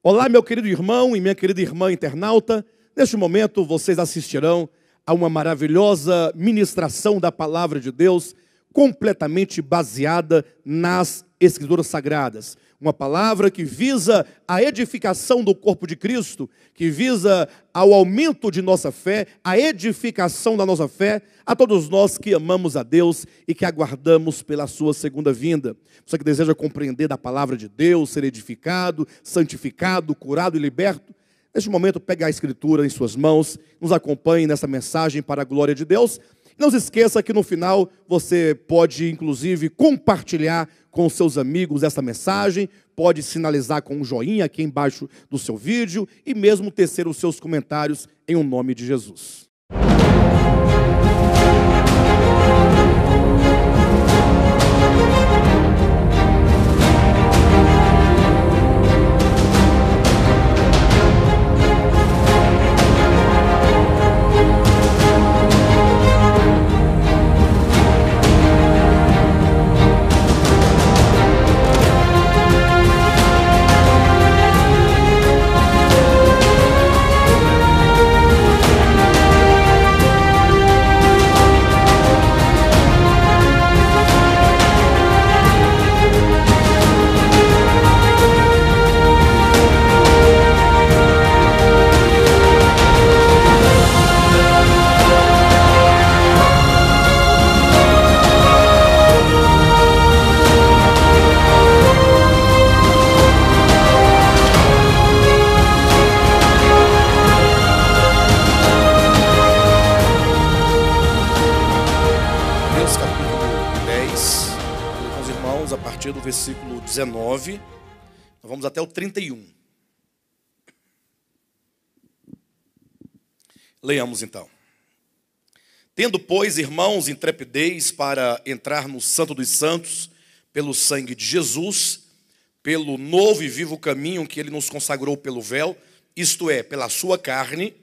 Olá, meu querido irmão e minha querida irmã internauta. Neste momento, vocês assistirão a uma maravilhosa ministração da Palavra de Deus, completamente baseada nas Escrituras Sagradas. Uma palavra que visa a edificação do corpo de Cristo, que visa ao aumento de nossa fé, a edificação da nossa fé, a todos nós que amamos a Deus e que aguardamos pela sua segunda vinda. Você que deseja compreender da palavra de Deus, ser edificado, santificado, curado e liberto, neste momento pegue a Escritura em suas mãos, nos acompanhe nessa mensagem para a glória de Deus. Não se esqueça que no final você pode, inclusive, compartilhar com seus amigos essa mensagem, pode sinalizar com um joinha aqui embaixo do seu vídeo e mesmo tecer os seus comentários em nome de Jesus. Do versículo 19, nós vamos até o 31. Leiamos então. Tendo, pois, irmãos, intrepidez para entrar no Santo dos Santos, pelo sangue de Jesus, pelo novo e vivo caminho que ele nos consagrou pelo véu, isto é, pela sua carne,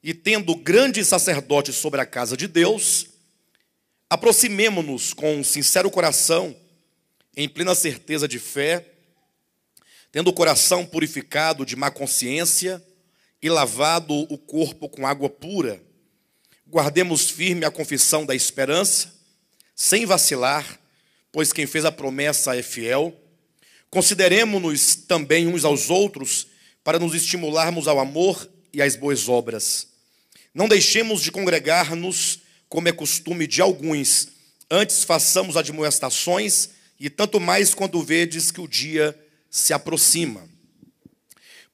e tendo grande sacerdote sobre a casa de Deus, aproximemo-nos com um sincero coração, em plena certeza de fé, tendo o coração purificado de má consciência e lavado o corpo com água pura, guardemos firme a confissão da esperança, sem vacilar, pois quem fez a promessa é fiel. Consideremo-nos também uns aos outros para nos estimularmos ao amor e às boas obras. Não deixemos de congregar-nos, como é costume de alguns, antes façamos admoestações, e tanto mais quando vedes que o dia se aproxima.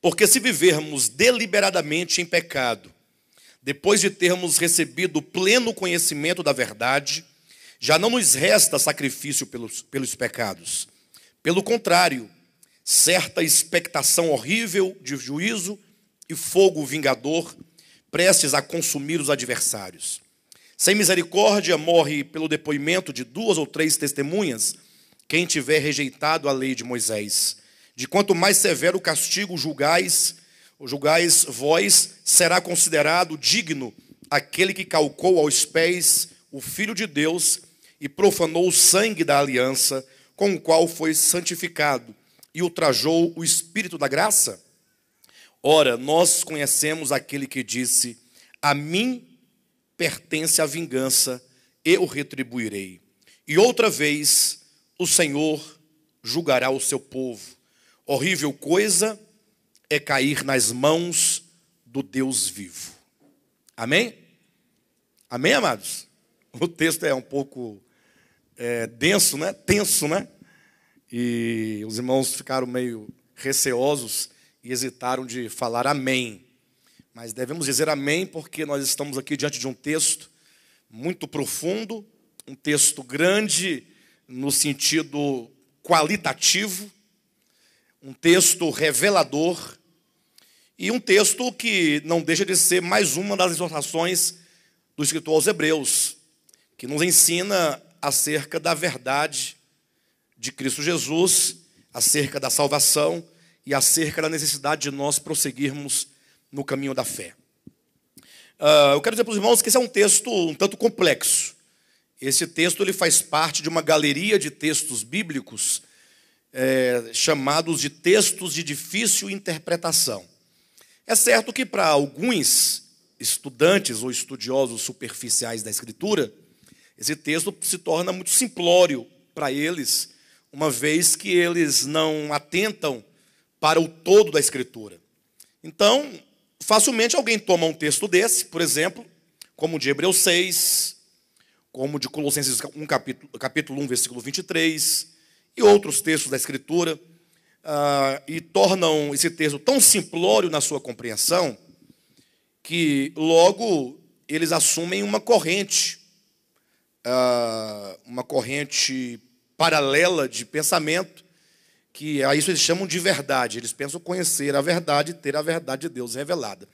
Porque se vivermos deliberadamente em pecado, depois de termos recebido pleno conhecimento da verdade, já não nos resta sacrifício pelos pecados. Pelo contrário, certa expectação horrível de juízo e fogo vingador, prestes a consumir os adversários. Sem misericórdia morre pelo depoimento de 2 ou 3 testemunhas, quem tiver rejeitado a lei de Moisés. De quanto mais severo o castigo julgais vós, será considerado digno aquele que calcou aos pés o Filho de Deus e profanou o sangue da aliança, com o qual foi santificado, e ultrajou o Espírito da graça? Ora, nós conhecemos aquele que disse: a mim pertence a vingança, eu retribuirei. E outra vez o Senhor julgará o seu povo. Horrível coisa é cair nas mãos do Deus vivo. Amém? Amém, amados? O texto é um pouco denso, né? Tenso, né? E os irmãos ficaram meio receosos e hesitaram de falar amém. Mas devemos dizer amém porque nós estamos aqui diante de um texto muito profundo, um texto grande, no sentido qualitativo, um texto revelador e um texto que não deixa de ser mais uma das exortações do escritor aos Hebreus, que nos ensina acerca da verdade de Cristo Jesus, acerca da salvação e acerca da necessidade de nós prosseguirmos no caminho da fé. Eu quero dizer para os irmãos que esse é um texto um tanto complexo. Esse texto ele faz parte de uma galeria de textos bíblicos chamados de textos de difícil interpretação. É certo que para alguns estudantes ou estudiosos superficiais da Escritura, esse texto se torna muito simplório para eles, uma vez que eles não atentam para o todo da Escritura. Então, facilmente alguém toma um texto desse, por exemplo, como o de Hebreus 6, como o de Colossenses 1, capítulo 1, versículo 23, e outros textos da Escritura, e tornam esse texto tão simplório na sua compreensão, que logo eles assumem uma corrente paralela de pensamento, que a isso eles chamam de verdade. Eles pensam conhecer a verdade e ter a verdade de Deus revelada.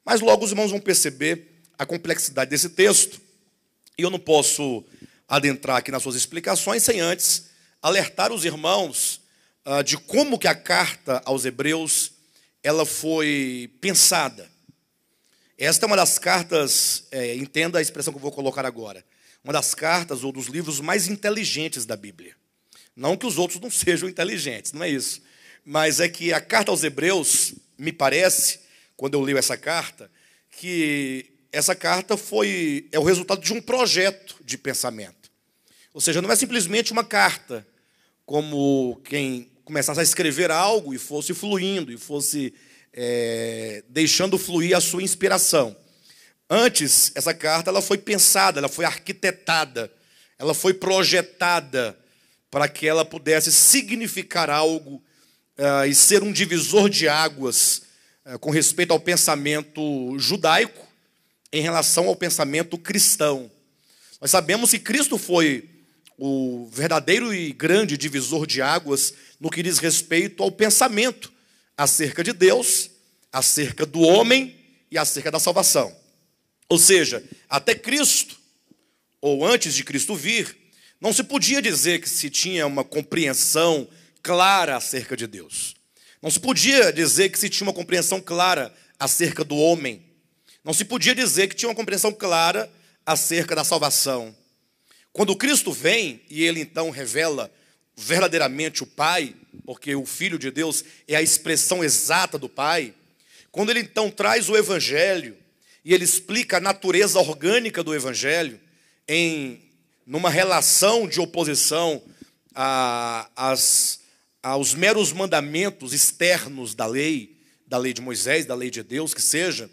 Mas logo os irmãos vão perceber a complexidade desse texto, e eu não posso adentrar aqui nas suas explicações sem antes alertar os irmãos de como que a carta aos Hebreus ela foi pensada. Esta é uma das cartas, entenda a expressão que eu vou colocar agora, uma das cartas ou dos livros mais inteligentes da Bíblia. Não que os outros não sejam inteligentes, não é isso. Mas é que a carta aos Hebreus, me parece, quando eu leio essa carta, que essa carta é o resultado de um projeto de pensamento. Ou seja, não é simplesmente uma carta, como quem começasse a escrever algo e fosse fluindo, e fosse deixando fluir a sua inspiração. Antes, essa carta ela foi pensada, ela foi arquitetada, ela foi projetada para que ela pudesse significar algo e ser um divisor de águas com respeito ao pensamento judaico em relação ao pensamento cristão. Nós sabemos que Cristo foi o verdadeiro e grande divisor de águas no que diz respeito ao pensamento acerca de Deus, acerca do homem e acerca da salvação. Ou seja, até Cristo, ou antes de Cristo vir, não se podia dizer que se tinha uma compreensão clara acerca de Deus. Não se podia dizer que se tinha uma compreensão clara acerca do homem. Não se podia dizer que tinha uma compreensão clara acerca da salvação. Quando Cristo vem, e ele então revela verdadeiramente o Pai, porque o Filho de Deus é a expressão exata do Pai, quando ele então traz o Evangelho, e ele explica a natureza orgânica do Evangelho, numa relação de oposição aos meros mandamentos externos da lei de Moisés, da lei de Deus, que seja,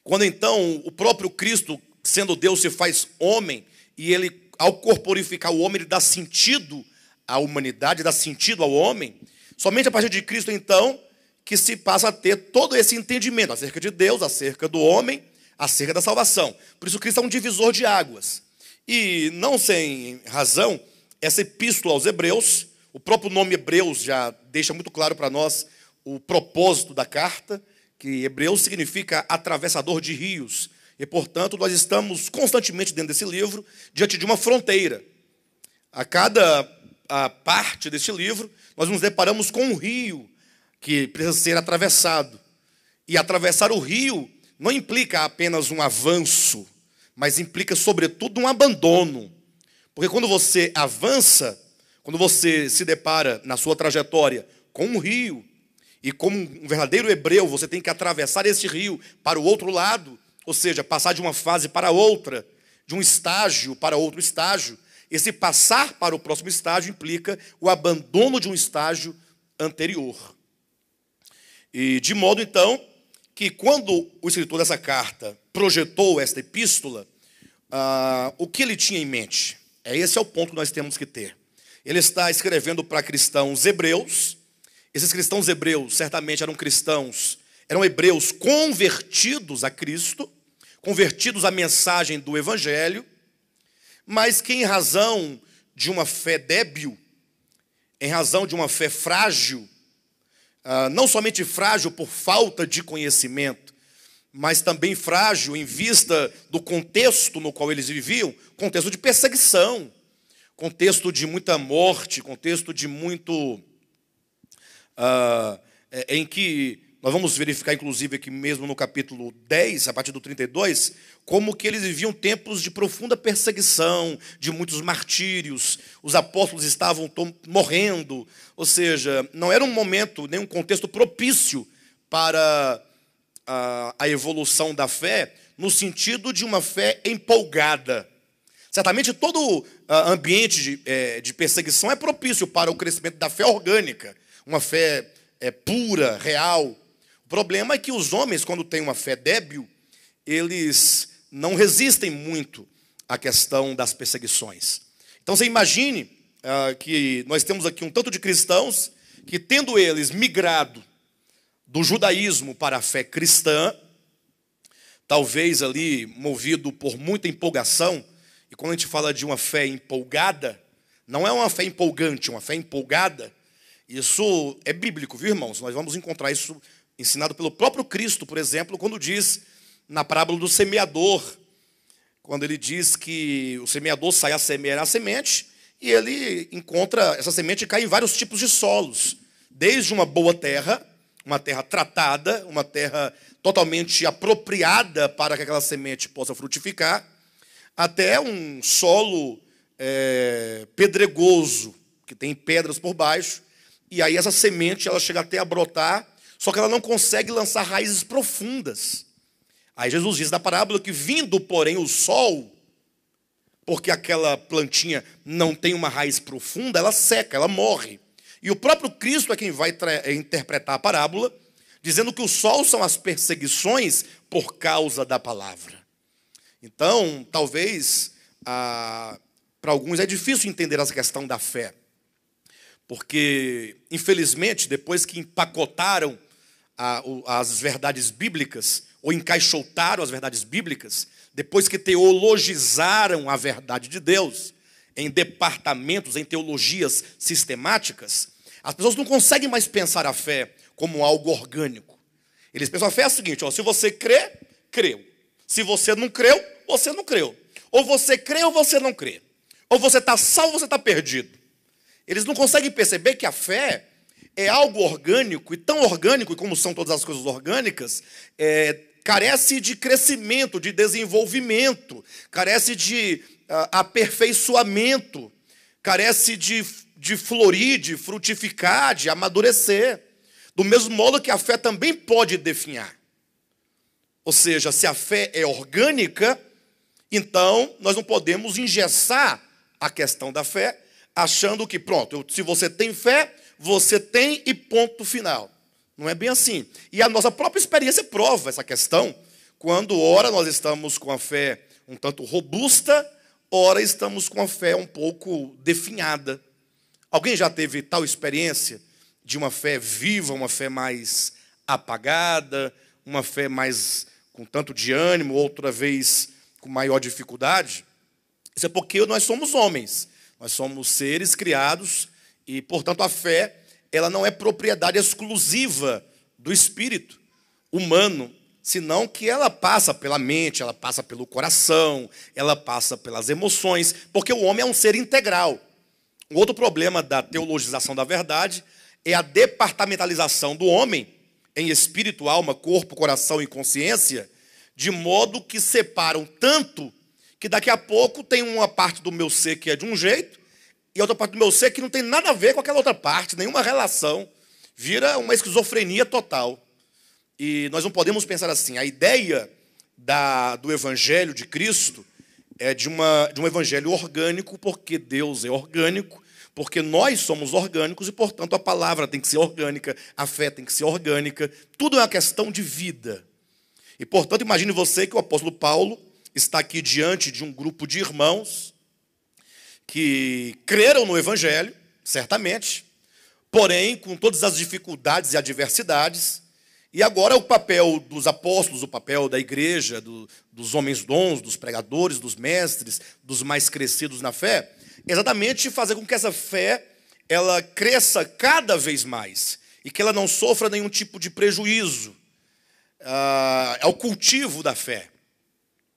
quando então o próprio Cristo, sendo Deus, se faz homem, e ele, ao corporificar o homem, ele dá sentido à humanidade, dá sentido ao homem, somente a partir de Cristo, então, que se passa a ter todo esse entendimento acerca de Deus, acerca do homem, acerca da salvação. Por isso Cristo é um divisor de águas. E não sem razão, essa epístola aos Hebreus, o próprio nome Hebreus já deixa muito claro para nós o propósito da carta, que Hebreus significa atravessador de rios. E, portanto, nós estamos constantemente dentro desse livro, diante de uma fronteira. A cada parte deste livro, nós nos deparamos com um rio que precisa ser atravessado. E atravessar o rio não implica apenas um avanço, mas implica, sobretudo, um abandono. Porque quando você avança, quando você se depara na sua trajetória com um rio, e como um verdadeiro hebreu, você tem que atravessar esse rio para o outro lado, ou seja, passar de uma fase para outra, de um estágio para outro estágio. Esse passar para o próximo estágio implica o abandono de um estágio anterior. E de modo, então, que quando o escritor dessa carta projetou esta epístola, o que ele tinha em mente? Esse é o ponto que nós temos que ter. Ele está escrevendo para cristãos hebreus. Esses cristãos hebreus certamente eram hebreus convertidos a Cristo, convertidos à mensagem do Evangelho, mas que em razão de uma fé débil, em razão de uma fé frágil, não somente frágil por falta de conhecimento, mas também frágil em vista do contexto no qual eles viviam, contexto de perseguição, contexto de muita morte, contexto de muito... em que Nós vamos verificar, inclusive, aqui mesmo no capítulo 10, a partir do 32, como que eles viviam tempos de profunda perseguição, de muitos martírios. Os apóstolos estavam morrendo, ou seja, não era um momento, nem um contexto propício para a evolução da fé, no sentido de uma fé empolgada. Certamente todo ambiente de perseguição é propício para o crescimento da fé orgânica, uma fé pura, real. O problema é que os homens, quando têm uma fé débil, eles não resistem muito à questão das perseguições. Então você imagine que nós temos aqui um tanto de cristãos que, tendo eles migrado do judaísmo para a fé cristã, talvez ali movido por muita empolgação, e quando a gente fala de uma fé empolgada, não é uma fé empolgante, uma fé empolgada, isso é bíblico, viu, irmãos? Nós vamos encontrar isso ensinado pelo próprio Cristo, por exemplo, quando diz na parábola do semeador, quando ele diz que o semeador sai a semear a semente, e ele encontra essa semente cai em vários tipos de solos, desde uma boa terra, uma terra tratada, uma terra totalmente apropriada para que aquela semente possa frutificar, até um solo pedregoso, que tem pedras por baixo, e aí essa semente ela chega até a brotar, só que ela não consegue lançar raízes profundas. Aí Jesus diz na parábola que, vindo, porém, o sol, porque aquela plantinha não tem uma raiz profunda, ela seca, ela morre. E o próprio Cristo é quem vai interpretar a parábola, dizendo que o sol são as perseguições por causa da palavra. Então, talvez, para alguns é difícil entender essa questão da fé, porque, infelizmente, depois que empacotaram as verdades bíblicas, ou encaixotaram as verdades bíblicas, depois que teologizaram a verdade de Deus, em departamentos, em teologias sistemáticas, as pessoas não conseguem mais pensar a fé como algo orgânico. Eles pensam a fé é a seguinte: se você crê, creu. Se você não creu, você não creu. Ou você crê ou você não crê. Ou você está salvo ou você está perdido. Eles não conseguem perceber que a fé é algo orgânico, e tão orgânico, e como são todas as coisas orgânicas, carece de crescimento, de desenvolvimento, carece de aperfeiçoamento, carece de florir, de frutificar, de amadurecer. Do mesmo modo que a fé também pode definhar. Ou seja, se a fé é orgânica, então nós não podemos engessar a questão da fé, achando que, pronto, se você tem fé, você tem e ponto final. Não é bem assim. E a nossa própria experiência prova essa questão, quando ora nós estamos com a fé um tanto robusta, ora estamos com a fé um pouco definhada. Alguém já teve tal experiência de uma fé viva, uma fé mais apagada, uma fé mais com tanto de ânimo, outra vez com maior dificuldade? Isso é porque nós somos homens, nós somos seres criados e, portanto, a fé ela não é propriedade exclusiva do espírito humano, senão que ela passa pela mente, ela passa pelo coração, ela passa pelas emoções, porque o homem é um ser integral. Um outro problema da teologização da verdade é a departamentalização do homem em espírito, alma, corpo, coração e consciência, de modo que separam tanto que daqui a pouco tem uma parte do meu ser que é de um jeito e outra parte do meu ser que não tem nada a ver com aquela outra parte, nenhuma relação, vira uma esquizofrenia total. E nós não podemos pensar assim. A ideia do Evangelho de Cristo é de um Evangelho orgânico, porque Deus é orgânico, porque nós somos orgânicos e, portanto, a palavra tem que ser orgânica, a fé tem que ser orgânica, tudo é uma questão de vida. E, portanto, imagine você que o apóstolo Paulo está aqui diante de um grupo de irmãos que creram no Evangelho, certamente, porém, com todas as dificuldades e adversidades. E agora o papel dos apóstolos, o papel da igreja, dos homens dons, dos pregadores, dos mestres, dos mais crescidos na fé, é exatamente fazer com que essa fé ela cresça cada vez mais e que ela não sofra nenhum tipo de prejuízo. É o cultivo da fé.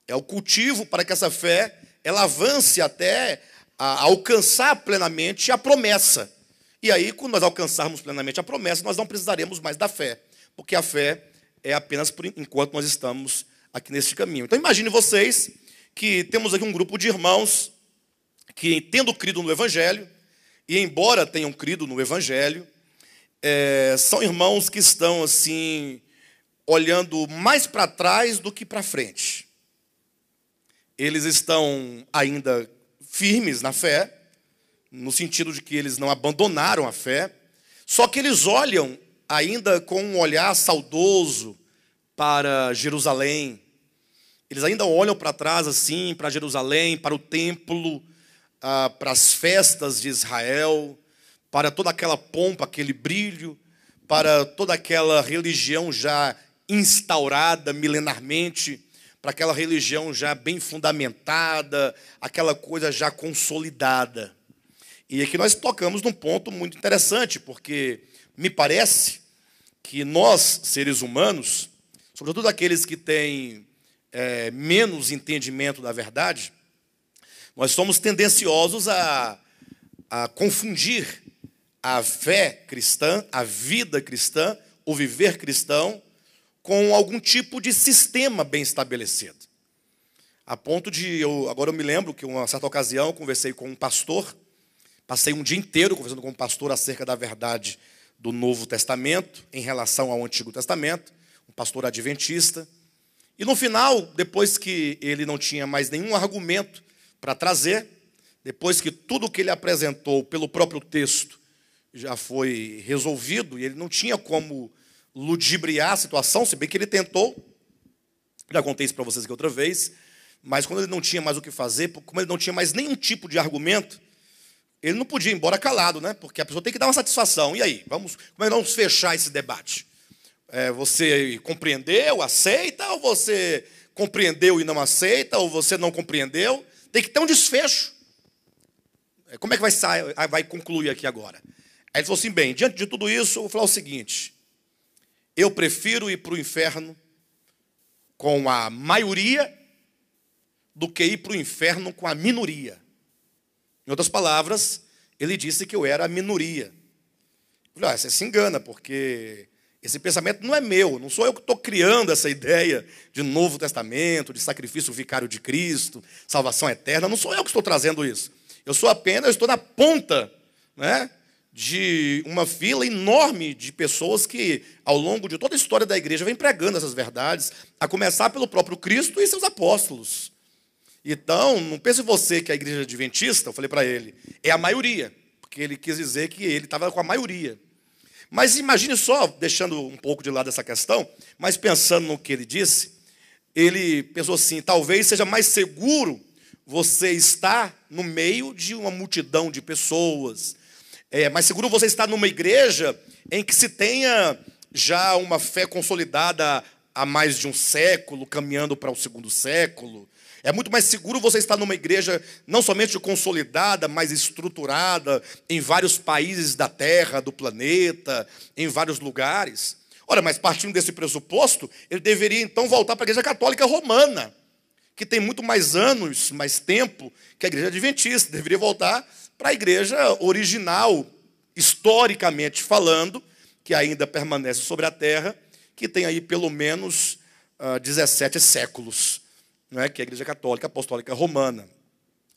É o cultivo para que essa fé ela avance até alcançar plenamente a promessa. E aí, quando nós alcançarmos plenamente a promessa, nós não precisaremos mais da fé, porque a fé é apenas por enquanto nós estamos aqui neste caminho. Então imagine vocês que temos aqui um grupo de irmãos que, tendo crido no Evangelho, e embora tenham crido no Evangelho, são irmãos que estão assim, olhando mais para trás do que para frente. Eles estão ainda firmes na fé, no sentido de que eles não abandonaram a fé, só que eles olham ainda com um olhar saudoso para Jerusalém. Eles ainda olham para trás assim, para Jerusalém, para o templo, para as festas de Israel, para toda aquela pompa, aquele brilho, para toda aquela religião já instaurada milenarmente, para aquela religião já bem fundamentada, aquela coisa já consolidada. E aqui nós tocamos num ponto muito interessante, porque me parece que nós, seres humanos, sobretudo aqueles que têm menos entendimento da verdade, nós somos tendenciosos a confundir a fé cristã, a vida cristã, o viver cristão, com algum tipo de sistema bem estabelecido. A ponto de, agora eu me lembro que uma certa ocasião eu conversei com um pastor, passei um dia inteiro conversando com um pastor acerca da verdade do Novo Testamento em relação ao Antigo Testamento, um pastor adventista. E no final, depois que ele não tinha mais nenhum argumento para trazer, depois que tudo que ele apresentou pelo próprio texto já foi resolvido, e ele não tinha como ludibriar a situação, se bem que ele tentou, já contei isso para vocês aqui outra vez, mas quando ele não tinha mais o que fazer, como ele não tinha mais nenhum tipo de argumento, ele não podia ir embora calado, né? Porque a pessoa tem que dar uma satisfação. E aí? Como é que vamos fechar esse debate? Você compreendeu, aceita, ou você compreendeu e não aceita, ou você não compreendeu? Tem que ter um desfecho. Como é que vai concluir aqui agora? Aí ele falou assim, bem, diante de tudo isso, eu vou falar o seguinte: eu prefiro ir para o inferno com a maioria do que ir para o inferno com a minoria. Em outras palavras, ele disse que eu era a minoria. Eu falei, você se engana, porque esse pensamento não é meu, não sou eu que estou criando essa ideia de Novo Testamento, de sacrifício vicário de Cristo, salvação eterna, não sou eu que estou trazendo isso. Eu estou na ponta, né, de uma fila enorme de pessoas que, ao longo de toda a história da igreja, vem pregando essas verdades, a começar pelo próprio Cristo e seus apóstolos. Então, não pense você que a igreja adventista, eu falei para ele, é a maioria, porque ele quis dizer que ele estava com a maioria. Mas imagine só, deixando um pouco de lado essa questão, mas pensando no que ele disse, ele pensou assim, talvez seja mais seguro você estar no meio de uma multidão de pessoas, é mais seguro você estar numa igreja em que se tenha já uma fé consolidada há mais de um século, caminhando para o segundo século. É muito mais seguro você estar numa igreja não somente consolidada, mas estruturada em vários países da Terra, do planeta, em vários lugares. Ora, mas partindo desse pressuposto, ele deveria então voltar para a Igreja Católica Romana, que tem muito mais anos, mais tempo que a Igreja Adventista. Deveria voltar para a igreja original, historicamente falando, que ainda permanece sobre a terra, que tem aí pelo menos 17 séculos. Não é? Que é a Igreja Católica Apostólica Romana,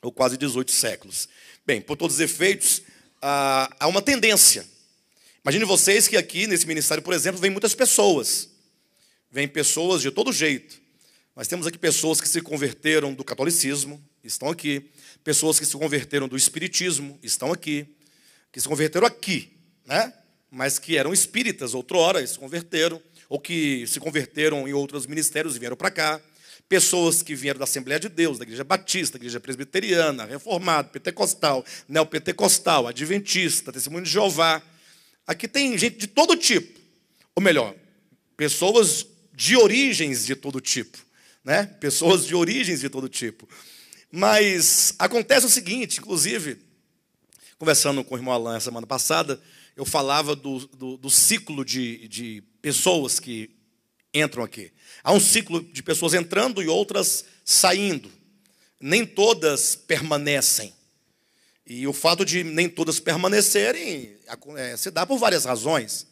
ou quase 18 séculos. Bem, por todos os efeitos, há uma tendência. Imagine vocês que aqui, nesse ministério, por exemplo, vem muitas pessoas. Vêm pessoas de todo jeito. Nós temos aqui pessoas que se converteram do catolicismo, estão aqui. Pessoas que se converteram do espiritismo, estão aqui. Que se converteram aqui, né? Mas que eram espíritas outrora, e se converteram. Ou que se converteram em outros ministérios e vieram para cá. Pessoas que vieram da Assembleia de Deus, da Igreja Batista, da Igreja Presbiteriana, Reformada, Pentecostal, Neopentecostal, Adventista, Testemunho de Jeová. Aqui tem gente de todo tipo. Ou melhor, pessoas de origens de todo tipo. Né? Pessoas de origens de todo tipo. Mas acontece o seguinte, inclusive, conversando com o irmão Alain semana passada, eu falava do ciclo de pessoas que entram aqui. Há um ciclo de pessoas entrando e outras saindo. Nem todas permanecem. E o fato de nem todas permanecerem se dá por várias razões.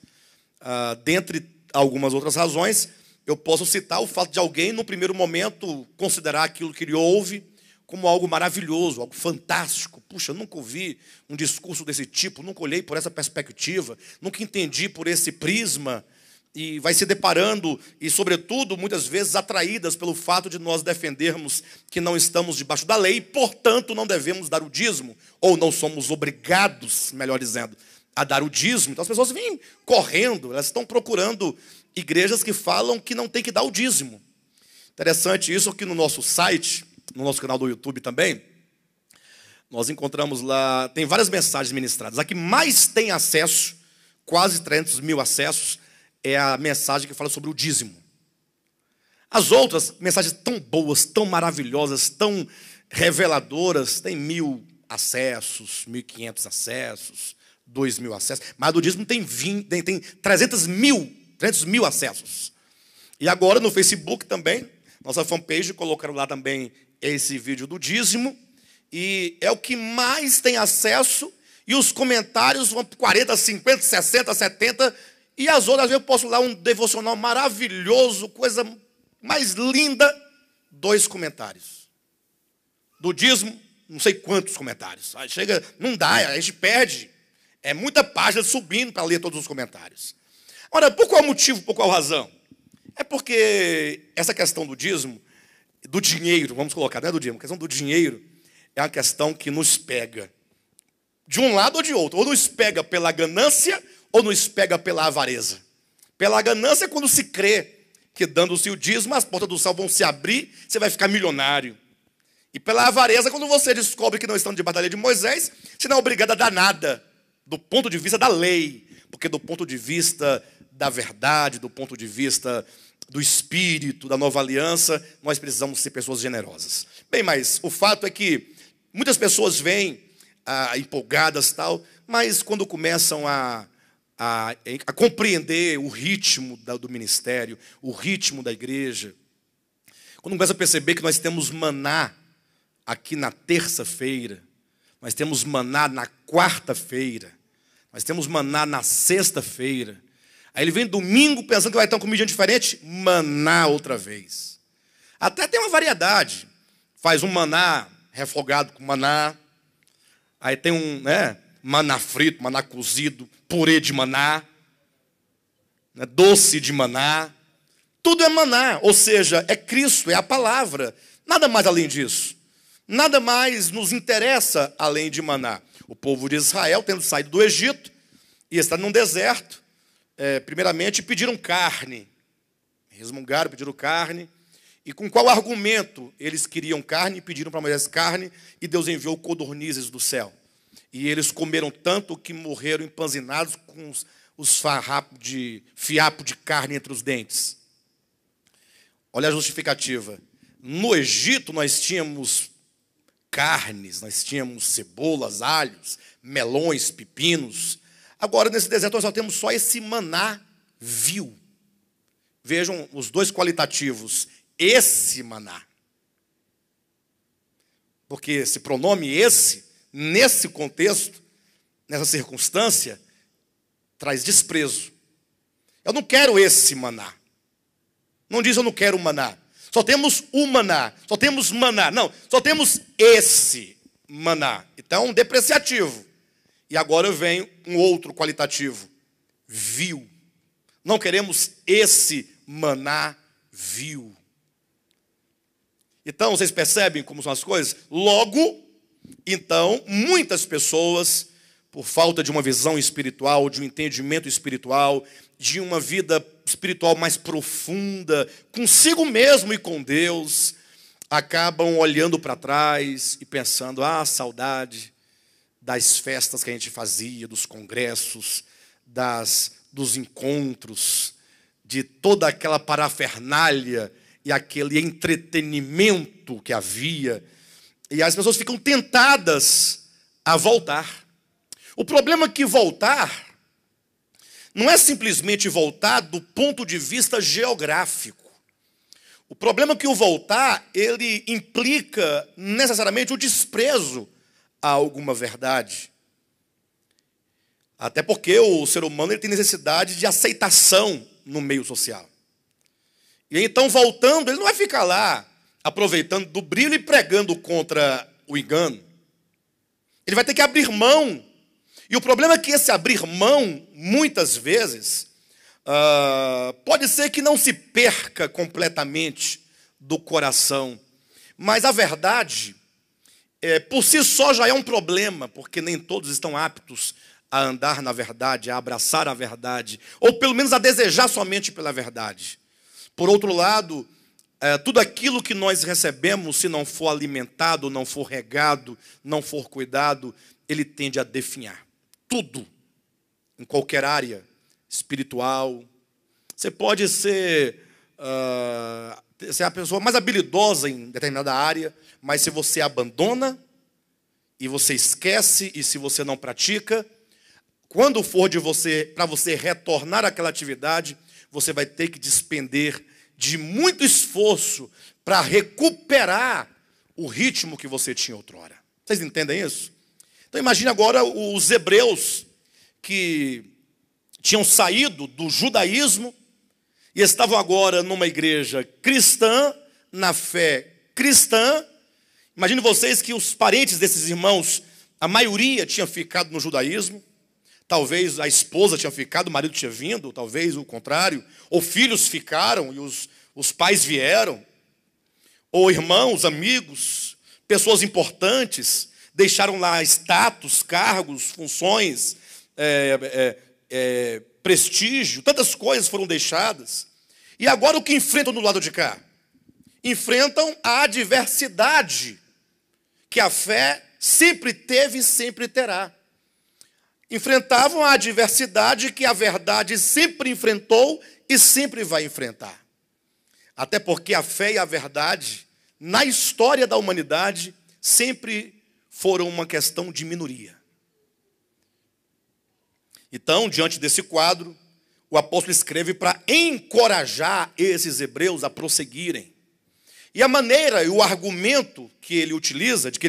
Dentre algumas outras razões, eu posso citar o fato de alguém, no primeiro momento, considerar aquilo que ele ouve como algo maravilhoso, algo fantástico. Puxa, nunca ouvi um discurso desse tipo, nunca olhei por essa perspectiva, nunca entendi por esse prisma, e vai se deparando, e sobretudo, muitas vezes atraídas pelo fato de nós defendermos que não estamos debaixo da lei, e, portanto, não devemos dar o dízimo, ou não somos obrigados, melhor dizendo, a dar o dízimo. Então as pessoas vêm correndo, elas estão procurando igrejas que falam que não tem que dar o dízimo. Interessante isso, que no nosso site, no nosso canal do YouTube também, nós encontramos lá, tem várias mensagens ministradas. A que mais tem acesso, quase 300 mil acessos, é a mensagem que fala sobre o dízimo. As outras mensagens tão boas, tão maravilhosas, tão reveladoras, tem 1.000 acessos, 1.500 acessos, 2.000 acessos, mas a do dízimo tem 300 mil acessos. E agora no Facebook também, nossa fanpage, colocaram lá também esse vídeo do dízimo, e é o que mais tem acesso, e os comentários vão para 40, 50, 60, 70, e as outras, às vezes eu posto lá um devocional maravilhoso, coisa mais linda, 2 comentários. Do dízimo, não sei quantos comentários. Aí chega, não dá, a gente perde. É muita página subindo para ler todos os comentários. Ora, por qual motivo, por qual razão? É porque essa questão do dízimo, do dinheiro, vamos colocar, não é do dízimo, a questão do dinheiro é uma questão que nos pega de um lado ou de outro. Ou nos pega pela ganância, ou nos pega pela avareza. Pela ganância é quando se crê que dando-se o dízimo, as portas do céu vão se abrir, você vai ficar milionário. E pela avareza, quando você descobre que não estão debaixo da lei de Moisés, você não é obrigado a dar nada, do ponto de vista da lei, porque do ponto de vista da verdade, do ponto de vista do Espírito, da nova aliança, nós precisamos ser pessoas generosas. Bem, mas o fato é que muitas pessoas vêm empolgadas, tal, mas quando começam a compreender o ritmo do ministério, o ritmo da igreja, quando começa a perceber que nós temos maná aqui na terça-feira, nós temos maná na quarta-feira, nós temos maná na sexta-feira, aí ele vem domingo pensando que vai ter uma comida diferente, maná outra vez. Até tem uma variedade, faz um maná refogado com maná, aí tem maná frito, maná cozido, purê de maná, doce de maná, tudo é maná, ou seja, é Cristo, é a palavra, nada mais além disso, nada mais nos interessa além de maná. O povo de Israel, tendo saído do Egito, e está num deserto, primeiramente pediram carne, resmungaram, pediram carne, e com qual argumento eles queriam carne, pediram para Moisés carne, e Deus enviou codornizes do céu. E eles comeram tanto que morreram empanzinados com os fiapos de carne entre os dentes. Olha a justificativa. No Egito nós tínhamos carnes, nós tínhamos cebolas, alhos, melões, pepinos. Agora nesse deserto nós só temos só esse maná vil. Vejam os 2 qualitativos. Esse maná. Porque esse pronome esse, nesse contexto, nessa circunstância, traz desprezo. Eu não quero esse maná. Não diz eu não quero maná. Só temos o maná. Só temos maná. Não, só temos esse maná. Então, depreciativo. E agora vem um outro qualitativo. Vil. Não queremos esse maná vil. Então, vocês percebem como são as coisas? Logo, então, muitas pessoas, por falta de uma visão espiritual, de um entendimento espiritual, de uma vida espiritual mais profunda, consigo mesmo e com Deus, acabam olhando para trás e pensando, saudade das festas que a gente fazia, dos congressos, dos encontros, de toda aquela parafernália e aquele entretenimento que havia. E as pessoas ficam tentadas a voltar. O problema é que voltar não é simplesmente voltar do ponto de vista geográfico. O problema é que o voltar, ele implica necessariamente o desprezo a alguma verdade. Até porque o ser humano ele tem necessidade de aceitação no meio social. E então, voltando, ele não vai ficar lá aproveitando do brilho e pregando contra o engano. Ele vai ter que abrir mão. E o problema é que esse abrir mão, muitas vezes, pode ser que não se perca completamente do coração. Mas a verdade, por si só já é um problema, porque nem todos estão aptos a andar na verdade, a abraçar a verdade, ou pelo menos a desejar somente pela verdade. Por outro lado, tudo aquilo que nós recebemos, se não for alimentado, não for regado, não for cuidado, ele tende a definhar. Tudo, em qualquer área, espiritual. Você pode ser a pessoa mais habilidosa em determinada área, mas se você abandona, e você esquece, e se você não pratica, quando for para você retornar àquela atividade, você vai ter que despender de muito esforço para recuperar o ritmo que você tinha outrora. Vocês entendem isso? Então imagine agora os hebreus que tinham saído do judaísmo e estavam agora numa igreja cristã, na fé cristã. Imagine vocês que os parentes desses irmãos, a maioria tinha ficado no judaísmo. Talvez a esposa tinha ficado, o marido tinha vindo, talvez o contrário. Ou filhos ficaram e os pais vieram. Ou irmãos, amigos, pessoas importantes, deixaram lá status, cargos, funções, prestígio, tantas coisas foram deixadas. E agora o que enfrentam do lado de cá? Enfrentam a adversidade que a fé sempre teve e sempre terá. Enfrentavam a adversidade que a verdade sempre enfrentou e sempre vai enfrentar. Até porque a fé e a verdade, na história da humanidade, sempre foram uma questão de minoria. Então, diante desse quadro, o apóstolo escreve para encorajar esses hebreus a prosseguirem. E a maneira e o argumento que ele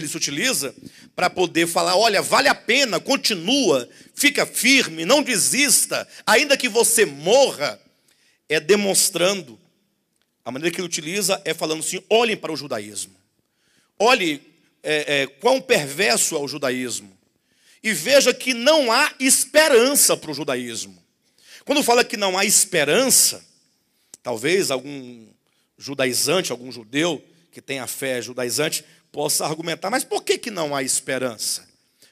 se utiliza para poder falar, olha, vale a pena, continua, fica firme, não desista, ainda que você morra, é demonstrando. A maneira que ele utiliza é falando assim, olhem para o judaísmo. Olhe quão perverso é o judaísmo. E veja que não há esperança para o judaísmo. Quando fala que não há esperança, talvez algum judaizante, algum judeu que tenha fé judaizante, possa argumentar, mas por que não há esperança?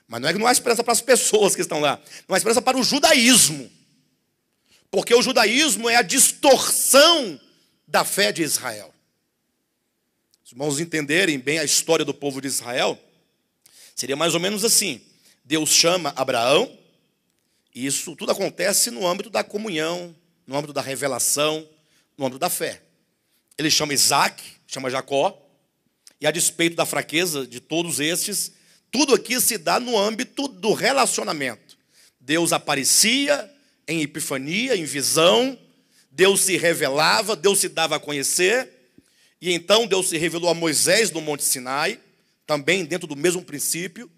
Mas não é que não há esperança para as pessoas que estão lá, não há esperança para o judaísmo. Porque o judaísmo é a distorção da fé de Israel. Os irmãos entenderem bem a história do povo de Israel, seria mais ou menos assim. Deus chama Abraão, e isso tudo acontece no âmbito da comunhão, no âmbito da revelação, no âmbito da fé. Ele chama Isaac, chama Jacó, e a despeito da fraqueza de todos estes, tudo aqui se dá no âmbito do relacionamento. Deus aparecia em epifania, em visão, Deus se revelava, Deus se dava a conhecer, e então Deus se revelou a Moisés no Monte Sinai, também dentro do mesmo princípio.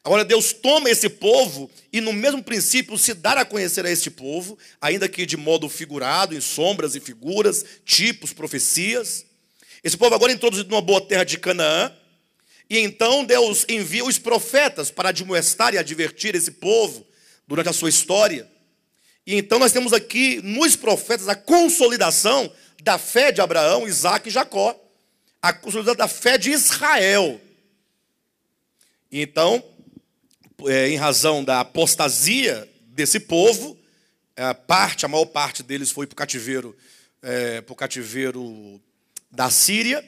Agora Deus toma esse povo e no mesmo princípio se dá a conhecer a este povo, ainda que de modo figurado, em sombras e figuras, tipos, profecias. Esse povo agora é introduzido numa boa terra de Canaã, e então Deus envia os profetas para admoestar e advertir esse povo durante a sua história. E então nós temos aqui nos profetas a consolidação da fé de Abraão, Isaac e Jacó, a consolidação da fé de Israel. E então, em razão da apostasia desse povo, a maior parte deles foi para o cativeiro da Síria,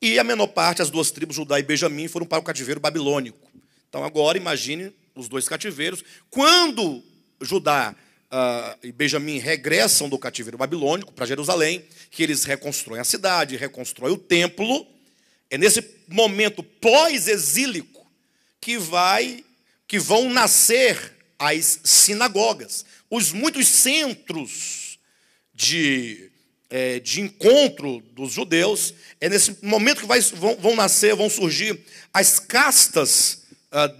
e a menor parte, as duas tribos, Judá e Benjamim, foram para o cativeiro babilônico. Então agora imagine os dois cativeiros. Quando Judá e Benjamim regressam do cativeiro babilônico para Jerusalém, que eles reconstroem a cidade, reconstroem o templo, é nesse momento pós-exílico que vão nascer as sinagogas, os muitos centros de encontro dos judeus. É nesse momento que vão surgir as castas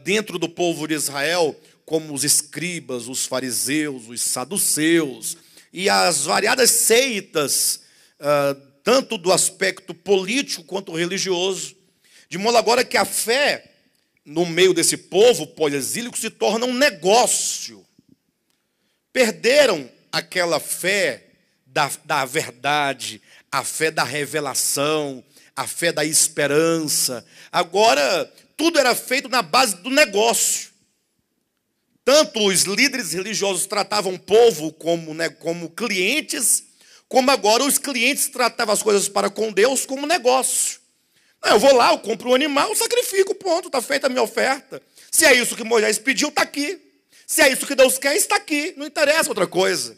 dentro do povo de Israel, como os escribas, os fariseus, os saduceus, e as variadas seitas, tanto do aspecto político quanto religioso, de modo agora que a fé, no meio desse povo pós-exílico, se torna um negócio. Perderam aquela fé da verdade, a fé da revelação, a fé da esperança. Agora, tudo era feito na base do negócio. Tanto os líderes religiosos tratavam o povo como clientes, como agora os clientes tratavam as coisas para com Deus como negócio. Eu vou lá, eu compro um animal, sacrifico, ponto, está feita a minha oferta. Se é isso que Moisés pediu, está aqui. Se é isso que Deus quer, está aqui. Não interessa outra coisa.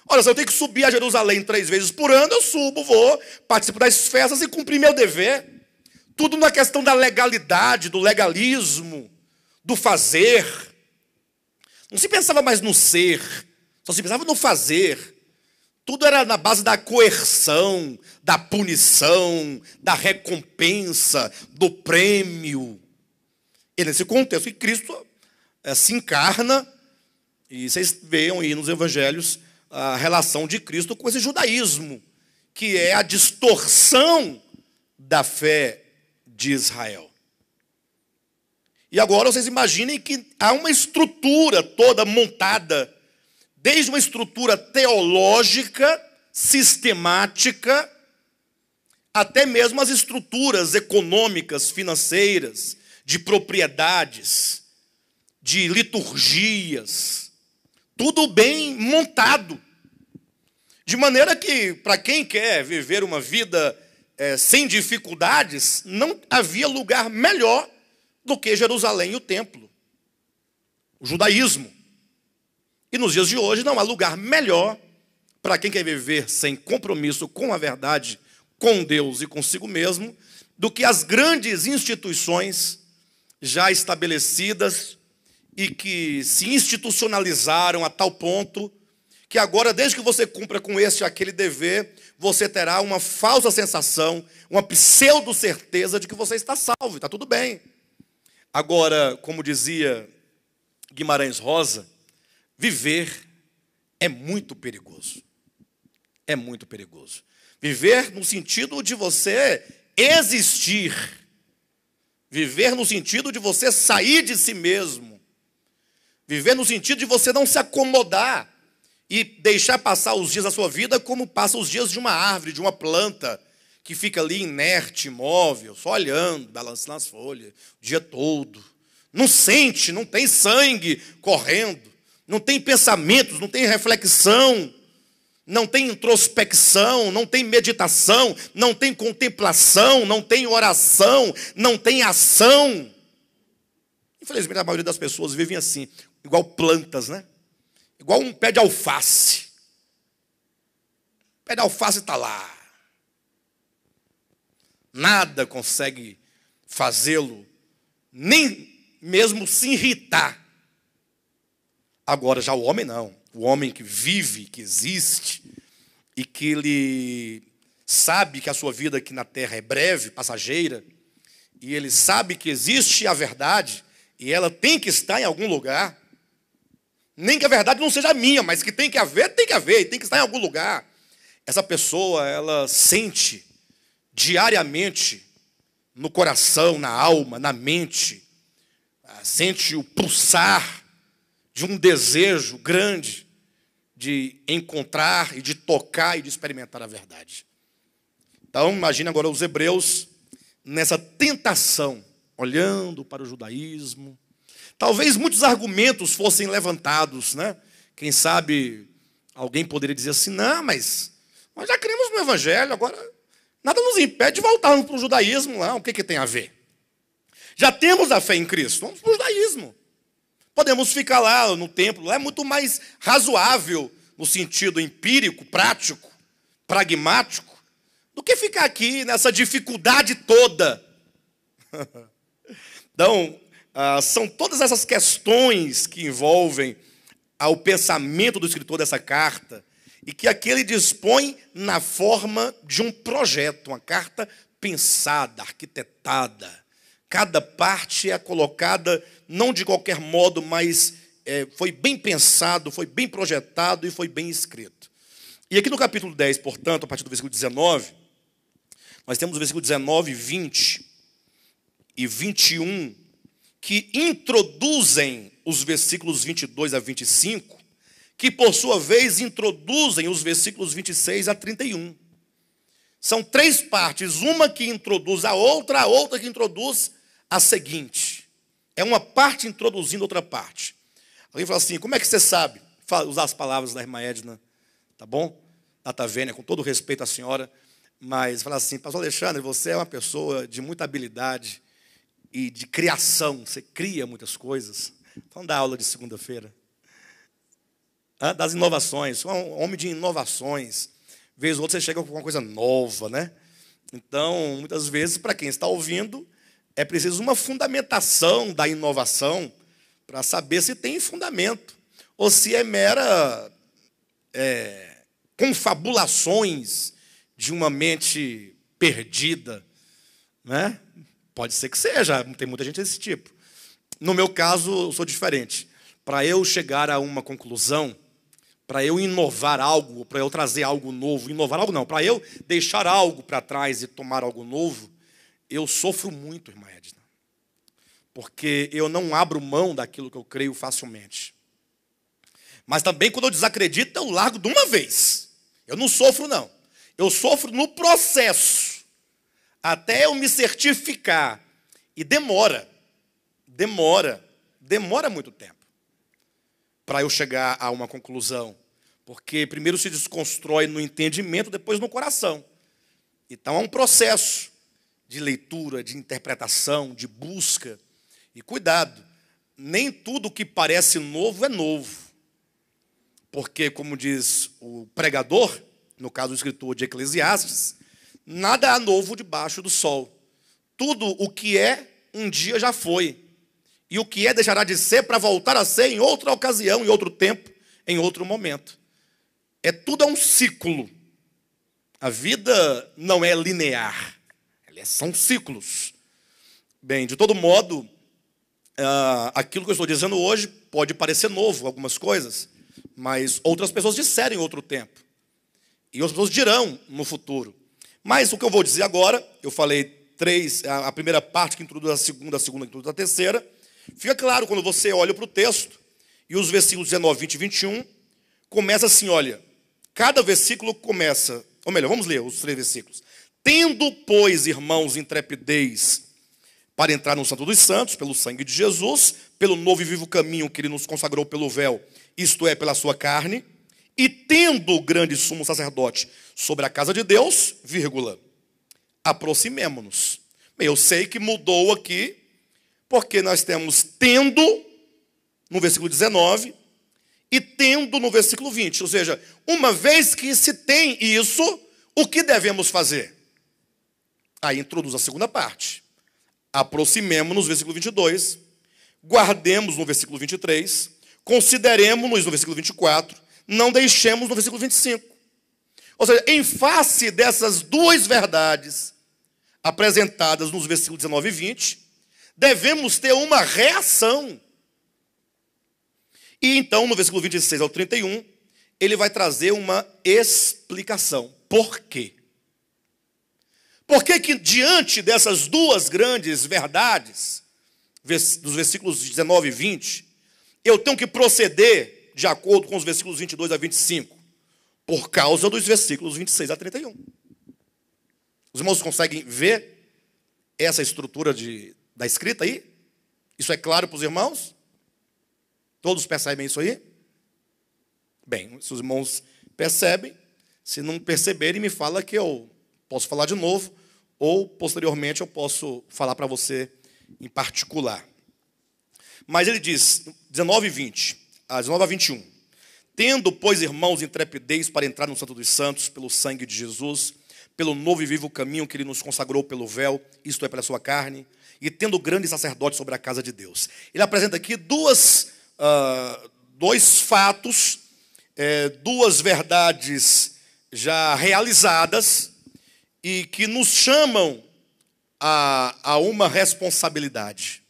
Olha, se eu tenho que subir a Jerusalém 3 vezes por ano, eu subo, vou, participo das festas e cumprir meu dever. Tudo na questão da legalidade, do legalismo, do fazer. Não se pensava mais no ser, só se pensava no fazer. Tudo era na base da coerção, da punição, da recompensa, do prêmio. E nesse contexto que Cristo se encarna, e vocês veem aí nos evangelhos a relação de Cristo com esse judaísmo, que é a distorção da fé de Israel. E agora vocês imaginem que há uma estrutura toda montada, desde uma estrutura teológica, sistemática, até mesmo as estruturas econômicas, financeiras, de propriedades, de liturgias, tudo bem montado. De maneira que, para quem quer viver uma vida sem dificuldades, não havia lugar melhor do que Jerusalém e o templo, o judaísmo. E nos dias de hoje não há lugar melhor para quem quer viver sem compromisso com a verdade, com Deus e consigo mesmo, do que as grandes instituições já estabelecidas e que se institucionalizaram a tal ponto que agora, desde que você cumpra com este ou aquele dever, você terá uma falsa sensação, uma pseudo-certeza de que você está salvo, está tudo bem. Agora, como dizia Guimarães Rosa, viver é muito perigoso. É muito perigoso. Viver no sentido de você existir. Viver no sentido de você sair de si mesmo. Viver no sentido de você não se acomodar e deixar passar os dias da sua vida como passam os dias de uma árvore, de uma planta, que fica ali inerte, imóvel, só olhando, balançando as folhas, o dia todo. Não sente, não tem sangue correndo, não tem pensamentos, não tem reflexão, não tem introspecção, não tem meditação, não tem contemplação, não tem oração, não tem ação. Infelizmente, a maioria das pessoas vivem assim, igual plantas, né? Igual um pé de alface. O pé de alface está lá. Nada consegue fazê-lo, nem mesmo se irritar. Agora, já o homem não. O homem que vive, que existe, e que ele sabe que a sua vida aqui na terra é breve, passageira, e ele sabe que existe a verdade, e ela tem que estar em algum lugar. Nem que a verdade não seja minha, mas que tem que haver, e tem que estar em algum lugar. Essa pessoa, ela sente diariamente, no coração, na alma, na mente, sente o pulsar de um desejo grande de encontrar e de tocar e de experimentar a verdade. Então, imagine agora os hebreus nessa tentação, olhando para o judaísmo. Talvez muitos argumentos fossem levantados, né? Quem sabe alguém poderia dizer assim, não, mas nós já cremos no evangelho, agora nada nos impede de voltarmos para o judaísmo, não. O que tem a ver? Já temos a fé em Cristo, vamos para o judaísmo. Podemos ficar lá no templo, lá é muito mais razoável no sentido empírico, prático, pragmático, do que ficar aqui nessa dificuldade toda. Então, são todas essas questões que envolvem ao pensamento do escritor dessa carta e que aqui ele dispõe na forma de um projeto, uma carta pensada, arquitetada. Cada parte é colocada não de qualquer modo, mas foi bem pensado, foi bem projetado e foi bem escrito. E aqui no capítulo 10, portanto, a partir do versículo 19, nós temos o versículo 19, 20 e 21, que introduzem os versículos 22 a 25, que por sua vez introduzem os versículos 26 a 31. São três partes, uma que introduz a outra que introduz a seguinte. É uma parte introduzindo outra parte. Alguém fala assim, como é que você sabe? Usar as palavras da irmã Edna, tá bom? Da Tavênia, com todo respeito à senhora, mas fala assim, pastor Alexandre, você é uma pessoa de muita habilidade e de criação, você cria muitas coisas. Vamos dar aula de segunda-feira. Das inovações, você é um homem de inovações. Vez ou outra você chega com uma coisa nova, né? Então, muitas vezes, para quem está ouvindo, é preciso uma fundamentação da inovação para saber se tem fundamento ou se é mera confabulações de uma mente perdida, né? Pode ser que seja, tem muita gente desse tipo. No meu caso, eu sou diferente. Para eu chegar a uma conclusão, para eu inovar algo, para eu trazer algo novo, inovar algo não, para eu deixar algo para trás e tomar algo novo, eu sofro muito, irmã Edna. Porque eu não abro mão daquilo que eu creio facilmente. Mas também quando eu desacredito, eu largo de uma vez. Eu não sofro, não. Eu sofro no processo, até eu me certificar. E demora muito tempo para eu chegar a uma conclusão. Porque primeiro se desconstrói no entendimento, depois no coração. Então é um processo de leitura, de interpretação, de busca. E cuidado, nem tudo que parece novo é novo. Porque, como diz o pregador, no caso do escritor de Eclesiastes, nada há novo debaixo do sol. Tudo o que é, um dia já foi. E o que é deixará de ser para voltar a ser em outra ocasião, em outro tempo, em outro momento. Tudo é um ciclo. A vida não é linear. São ciclos. Bem, de todo modo, aquilo que eu estou dizendo hoje pode parecer novo, algumas coisas, mas outras pessoas disseram em outro tempo. E outras pessoas dirão no futuro. Mas o que eu vou dizer agora, eu falei a primeira parte que introduz a segunda que introduz a terceira. Fica claro quando você olha para o texto, e os versículos 19, 20 e 21, começa assim, olha, cada versículo começa, ou melhor, vamos ler os 3 versículos. Tendo, pois, irmãos, intrepidez para entrar no Santo dos Santos, pelo sangue de Jesus, pelo novo e vivo caminho que ele nos consagrou pelo véu, isto é, pela sua carne, e tendo o grande sumo sacerdote sobre a casa de Deus, vírgula, aproximemo-nos. Bem, eu sei que mudou aqui, porque nós temos tendo, no versículo 19, e tendo no versículo 20. Ou seja, uma vez que se tem isso, o que devemos fazer? Aí introduz a segunda parte. Aproximemo-nos no versículo 22, guardemos no versículo 23, consideremos-nos no versículo 24, não deixemos no versículo 25. Ou seja, em face dessas duas verdades apresentadas nos versículos 19 e 20, devemos ter uma reação. E então, no versículo 26 ao 31, ele vai trazer uma explicação. Por quê? Por que que diante dessas duas grandes verdades, dos versículos 19 e 20, eu tenho que proceder de acordo com os versículos 22 a 25? Por causa dos versículos 26 a 31. Os irmãos conseguem ver essa estrutura da escrita aí? Isso é claro para os irmãos? Todos percebem isso aí? Bem, se os irmãos percebem, se não perceberem, me fala que eu posso falar de novo, ou posteriormente eu posso falar para você em particular. Mas ele diz, 19 e 20, 19 a 21. Tendo, pois, irmãos, intrepidez para entrar no Santo dos Santos, pelo sangue de Jesus, pelo novo e vivo caminho que ele nos consagrou pelo véu, isto é, pela sua carne, e tendo grande sacerdote sobre a casa de Deus. Ele apresenta aqui dois fatos, duas verdades já realizadas e que nos chamam a uma responsabilidade.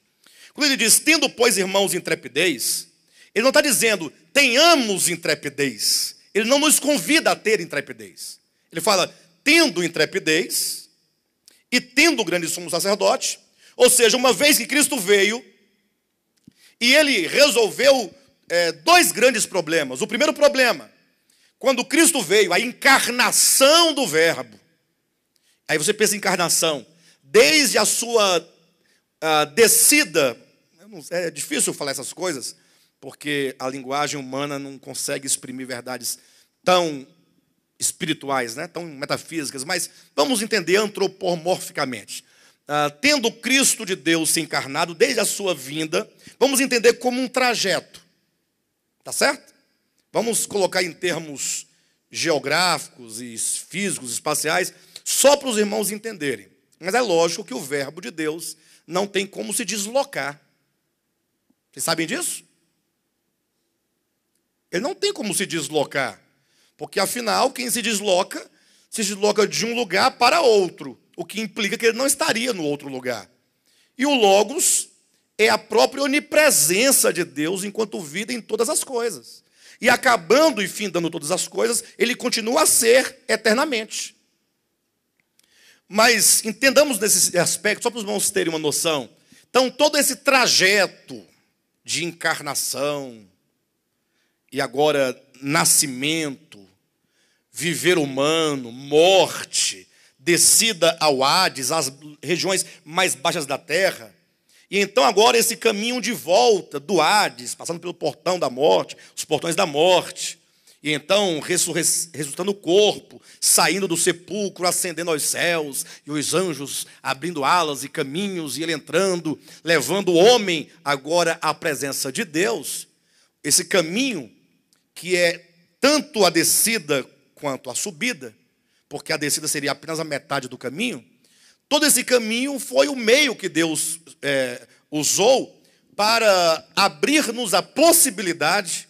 Quando ele diz, tendo, pois, irmãos, intrepidez, ele não está dizendo, tenhamos intrepidez. ele não nos convida a ter intrepidez. Ele fala, tendo intrepidez e tendo o grande sumo sacerdote, ou seja, uma vez que Cristo veio e ele resolveu dois grandes problemas. O primeiro problema, quando Cristo veio, a encarnação do Verbo. Aí você pensa em encarnação, desde a sua descida. É difícil falar essas coisas, porque a linguagem humana não consegue exprimir verdades tão espirituais, né? Tão metafísicas, mas vamos entender antropomorficamente. Tendo Cristo de Deus se encarnado desde a sua vinda, vamos entender como um trajeto, tá certo? Vamos colocar em termos geográficos e físicos, espaciais, só para os irmãos entenderem. Mas é lógico que o Verbo de Deus não tem como se deslocar. Vocês sabem disso? Ele não tem como se deslocar, porque afinal, quem se desloca de um lugar para outro, o que implica que ele não estaria no outro lugar. E o Logos é a própria onipresença de Deus enquanto vida em todas as coisas. E acabando e findando todas as coisas, ele continua a ser eternamente. Mas entendamos nesse aspecto, só para os irmãos terem uma noção. Então, todo esse trajeto de encarnação, e agora nascimento, viver humano, morte, descida ao Hades, às regiões mais baixas da terra, e então agora esse caminho de volta do Hades, passando pelo portão da morte, os portões da morte, e então ressuscitando o corpo, saindo do sepulcro, ascendendo aos céus, e os anjos abrindo alas e caminhos, e ele entrando, levando o homem agora à presença de Deus. Esse caminho que é tanto a descida quanto a subida, porque a descida seria apenas a metade do caminho, todo esse caminho foi o meio que Deus usou para abrir-nos a possibilidade,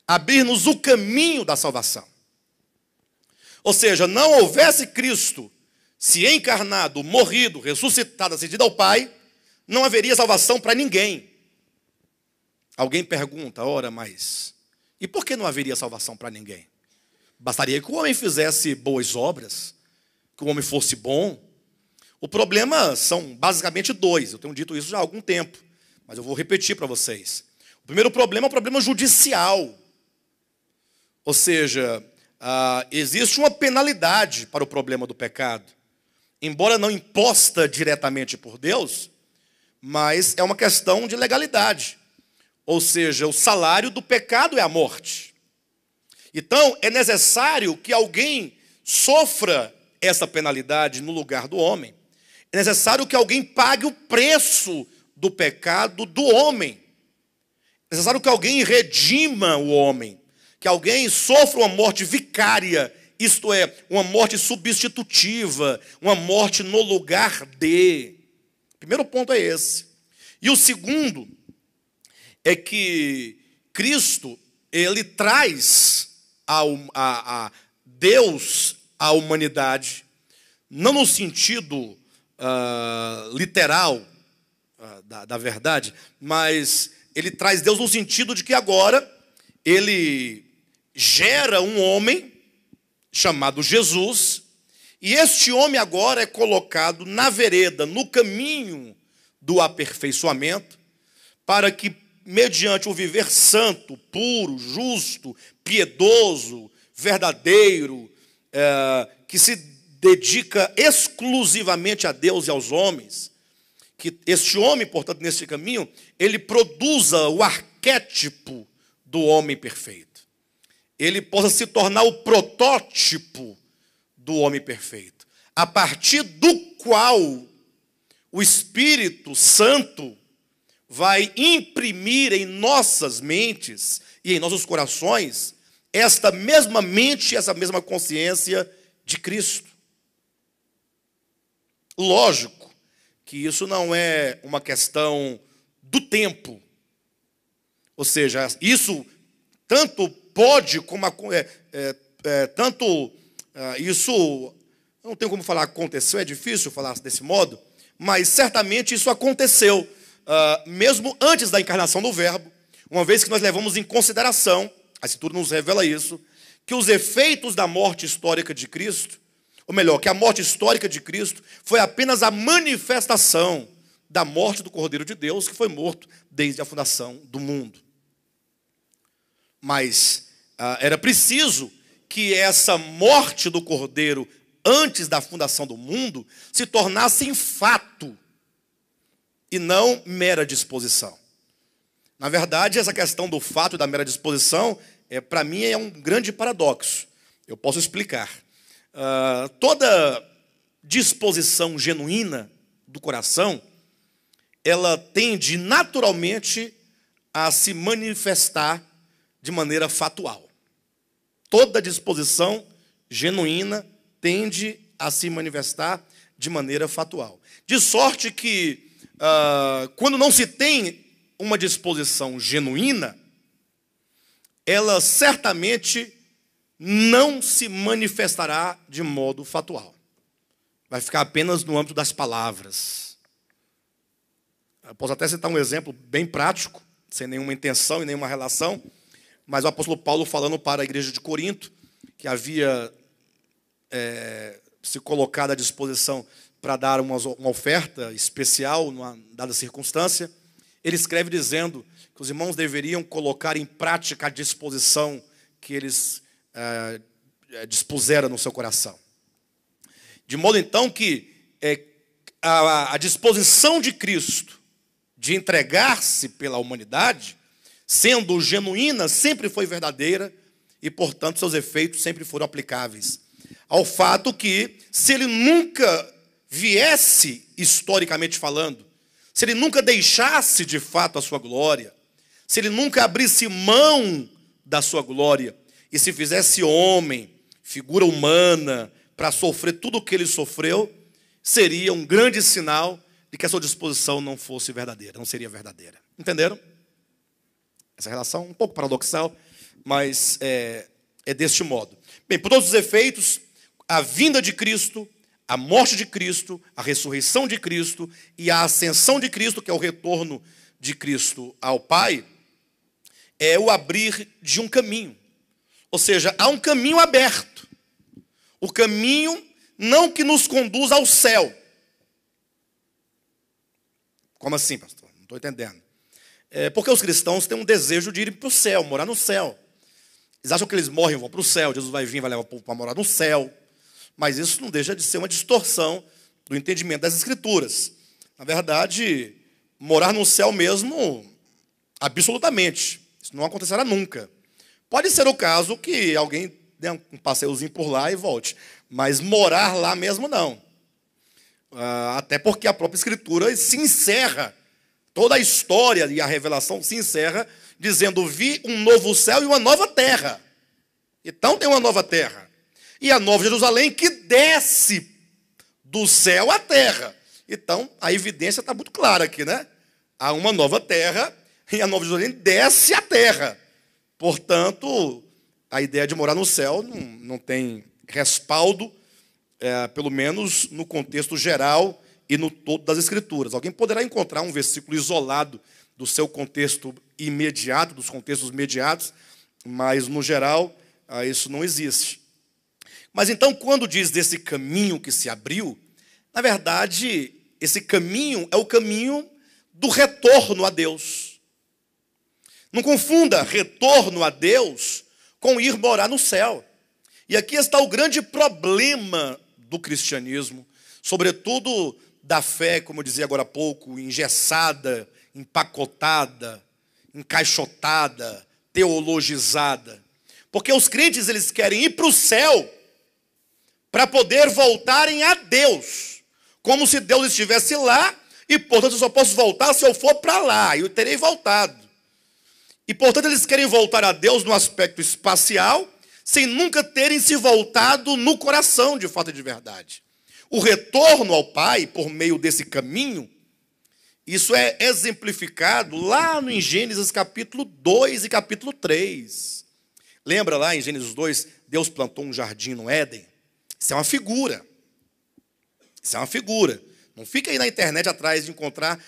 abrir-nos o caminho da salvação. Ou seja, não houvesse Cristo se encarnado, morrido, ressuscitado, ascendido ao Pai, não haveria salvação para ninguém. Alguém pergunta, ora, mas e por que não haveria salvação para ninguém? Bastaria que o homem fizesse boas obras, que o homem fosse bom. O problema são basicamente dois, eu tenho dito isso já há algum tempo, mas eu vou repetir para vocês. O primeiro problema é o problema judicial. Ou seja, existe uma penalidade para o problema do pecado. Embora não imposta diretamente por Deus, mas é uma questão de legalidade. Ou seja, o salário do pecado é a morte. Então, é necessário que alguém sofra essa penalidade no lugar do homem. É necessário que alguém pague o preço do pecado do homem. É necessário que alguém redima o homem. Que alguém sofra uma morte vicária, isto é, uma morte substitutiva, uma morte no lugar de. O primeiro ponto é esse. E o segundo é que Cristo, ele traz a Deus à humanidade, não no sentido literal da verdade, mas ele traz Deus no sentido de que agora ele gera um homem chamado Jesus, e este homem agora é colocado na vereda, no caminho do aperfeiçoamento, para que, mediante o viver santo, puro, justo, piedoso, verdadeiro, que se dedica exclusivamente a Deus e aos homens, que este homem, portanto, nesse caminho, ele produza o arquétipo do homem perfeito. Ele possa se tornar o protótipo do homem perfeito, a partir do qual o Espírito Santo vai imprimir em nossas mentes e em nossos corações esta mesma mente, essa mesma consciência de Cristo. Lógico que isso não é uma questão do tempo. Ou seja, isso tanto pode como isso, eu não tenho como falar aconteceu, é difícil falar desse modo, mas certamente isso aconteceu mesmo antes da encarnação do Verbo, uma vez que nós levamos em consideração, a Escritura nos revela isso, que os efeitos da morte histórica de Cristo, ou melhor, que a morte histórica de Cristo foi apenas a manifestação da morte do Cordeiro de Deus, que foi morto desde a fundação do mundo. Mas era preciso que essa morte do Cordeiro antes da fundação do mundo se tornasse em fato e não mera disposição. Na verdade, essa questão do fato e da mera disposição, para mim, é um grande paradoxo. Eu posso explicar. Toda disposição genuína do coração, ela tende naturalmente a se manifestar de maneira fatual. Toda disposição genuína tende a se manifestar de maneira fatual. De sorte que, quando não se tem uma disposição genuína, ela certamente não se manifestará de modo fatual. Vai ficar apenas no âmbito das palavras. Eu posso até citar um exemplo bem prático, sem nenhuma intenção e nenhuma relação, mas o apóstolo Paulo falando para a igreja de Corinto, que havia se colocado à disposição para dar uma oferta especial numa dada circunstância, ele escreve dizendo que os irmãos deveriam colocar em prática a disposição que eles dispuseram no seu coração. De modo então que a disposição de Cristo de entregar-se pela humanidade, sendo genuína, sempre foi verdadeira e, portanto, seus efeitos sempre foram aplicáveis. Ao fato que, se ele nunca viesse, historicamente falando, se ele nunca deixasse de fato a sua glória, se ele nunca abrisse mão da sua glória e se fizesse homem, figura humana, para sofrer tudo o que ele sofreu, seria um grande sinal de que a sua disposição não fosse verdadeira, não seria verdadeira. Entenderam? Essa relação um pouco paradoxal, mas é deste modo. Bem, por todos os efeitos, a vinda de Cristo, a morte de Cristo, a ressurreição de Cristo e a ascensão de Cristo, que é o retorno de Cristo ao Pai, é o abrir de um caminho. Ou seja, há um caminho aberto. O caminho não que nos conduz ao céu. Como assim, pastor? Não estou entendendo. Porque os cristãos têm um desejo de ir para o céu, morar no céu. Eles acham que eles morrem e vão para o céu, Jesus vai vir e vai levar o povo para morar no céu. Mas isso não deixa de ser uma distorção do entendimento das Escrituras. Na verdade, morar no céu mesmo, absolutamente. Isso não acontecerá nunca. Pode ser o caso que alguém dê um passeiozinho por lá e volte. Mas morar lá mesmo, não. Até porque a própria Escritura se encerra. Toda a história e a revelação se encerra dizendo: vi um novo céu e uma nova terra. Então tem uma nova terra. E a nova Jerusalém que desce do céu à terra. Então, a evidência está muito clara aqui, né? Há uma nova terra e a nova Jerusalém desce à terra. Portanto, a ideia de morar no céu não tem respaldo, pelo menos no contexto geral e no todo das Escrituras. Alguém poderá encontrar um versículo isolado do seu contexto imediato, dos contextos imediatos, mas, no geral, isso não existe. Mas então, quando diz desse caminho que se abriu, na verdade, esse caminho é o caminho do retorno a Deus. Não confunda retorno a Deus com ir morar no céu. E aqui está o grande problema do cristianismo, sobretudo da fé, como eu dizia agora há pouco, engessada, empacotada, encaixotada, teologizada. Porque os crentes, eles querem ir para o céu para poder voltarem a Deus, como se Deus estivesse lá, e portanto eu só posso voltar se eu for para lá, e eu terei voltado. E portanto eles querem voltar a Deus no aspecto espacial, sem nunca terem se voltado no coração, de fato e de verdade. O retorno ao Pai, por meio desse caminho, isso é exemplificado lá em Gênesis capítulo 2 e capítulo 3. Lembra lá em Gênesis 2, Deus plantou um jardim no Éden? Isso é uma figura. Isso é uma figura. Não fica aí na internet atrás de encontrar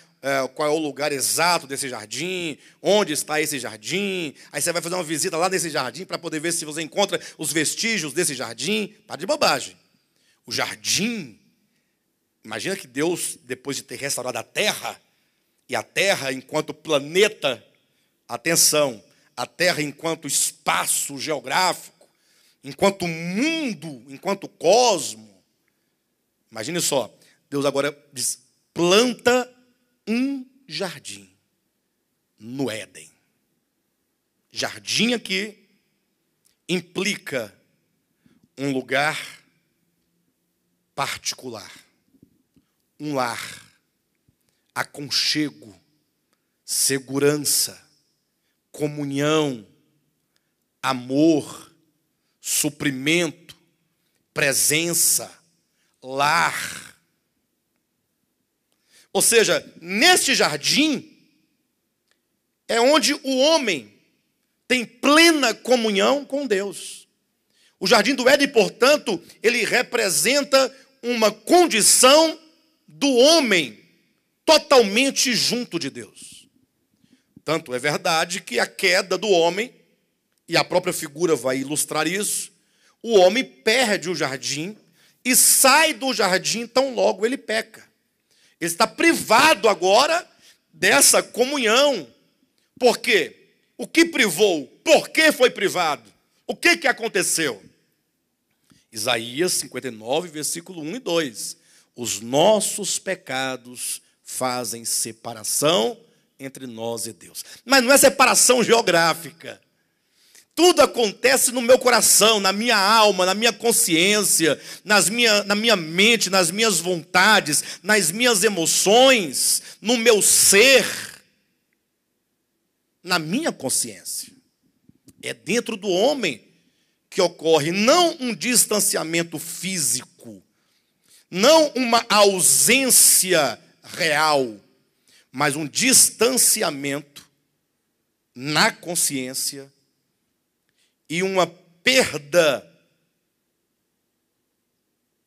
qual é o lugar exato desse jardim, onde está esse jardim. Aí você vai fazer uma visita lá nesse jardim para poder ver se você encontra os vestígios desse jardim. Para de bobagem. O jardim, imagina que Deus, depois de ter restaurado a Terra, e a Terra enquanto planeta, atenção, a Terra enquanto espaço geográfico, enquanto mundo, enquanto cosmo. Imagine só, Deus agora diz, planta um jardim no Éden. Jardim aqui implica um lugar particular, um lar, aconchego, segurança, comunhão, amor, suprimento, presença, lar. Ou seja, neste jardim é onde o homem tem plena comunhão com Deus. O jardim do Éden, portanto, ele representa uma condição do homem totalmente junto de Deus. Tanto é verdade que a queda do homem, e a própria figura vai ilustrar isso, o homem perde o jardim e sai do jardim tão logo ele peca. Ele está privado agora dessa comunhão. Por quê? O que privou? Por que foi privado? O que aconteceu? Isaías 59, versículo 1 e 2. Os nossos pecados fazem separação entre nós e Deus. Mas não é separação geográfica. Tudo acontece no meu coração, na minha alma, na minha consciência, na minha mente, nas minhas vontades, nas minhas emoções, no meu ser, na minha consciência. É dentro do homem que ocorre não um distanciamento físico, não uma ausência real, mas um distanciamento na consciência e uma perda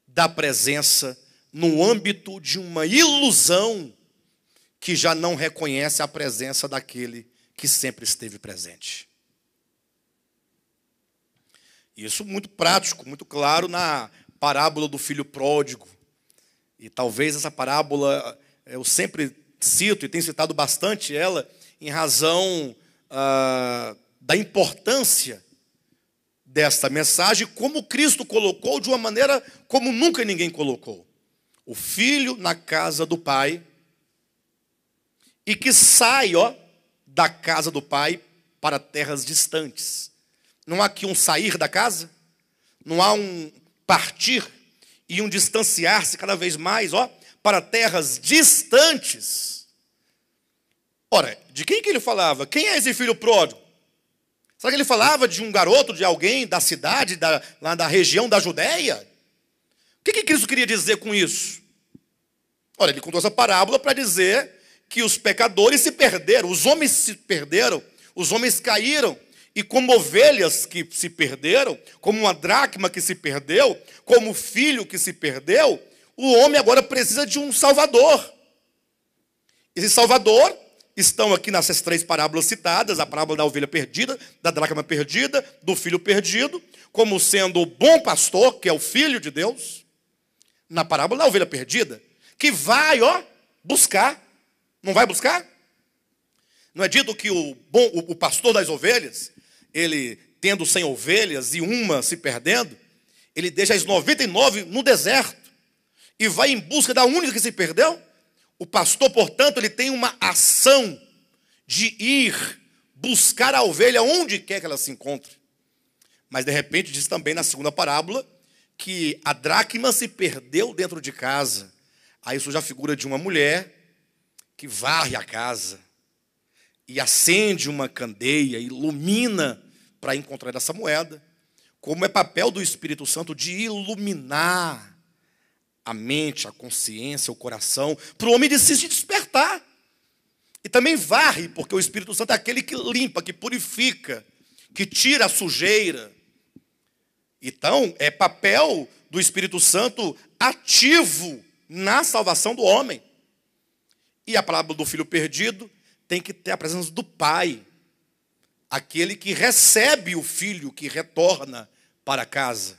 da presença no âmbito de uma ilusão que já não reconhece a presença daquele que sempre esteve presente. Isso muito prático, muito claro na parábola do filho pródigo. E talvez essa parábola eu sempre cito e tenho citado bastante ela em razão da importância desta mensagem, como Cristo colocou de uma maneira como nunca ninguém colocou. O filho na casa do pai e que sai da casa do pai para terras distantes. Não há aqui um sair da casa, não há um partir e um distanciar-se cada vez mais para terras distantes. Ora, de quem que ele falava? Quem é esse filho pródigo? Será que ele falava de um garoto, de alguém da cidade, lá da região da Judéia? O que Cristo queria dizer com isso? Olha, ele contou essa parábola para dizer que os pecadores se perderam, os homens se perderam, os homens caíram, e como ovelhas que se perderam, como uma dracma que se perdeu, como filho que se perdeu, o homem agora precisa de um Salvador. Esse Salvador estão aqui nessas três parábolas citadas, a parábola da ovelha perdida, da dracma perdida, do filho perdido, como sendo o bom pastor, que é o Filho de Deus, na parábola da ovelha perdida, que vai buscar. Não vai buscar? Não é dito que o pastor das ovelhas, ele tendo 100 ovelhas e uma se perdendo, ele deixa as 99 no deserto e vai em busca da única que se perdeu? O pastor, portanto, ele tem uma ação de ir buscar a ovelha onde quer que ela se encontre. Mas, de repente, diz também na segunda parábola que a dracma se perdeu dentro de casa. Aí surge a figura de uma mulher que varre a casa e acende uma candeia, ilumina para encontrar essa moeda, como é papel do Espírito Santo de iluminar a mente, a consciência, o coração, para o homem de se despertar. E também varre, porque o Espírito Santo é aquele que limpa, que purifica, que tira a sujeira. Então, é papel do Espírito Santo ativo na salvação do homem. E a parábola do filho perdido tem que ter a presença do pai, aquele que recebe o filho que retorna para casa.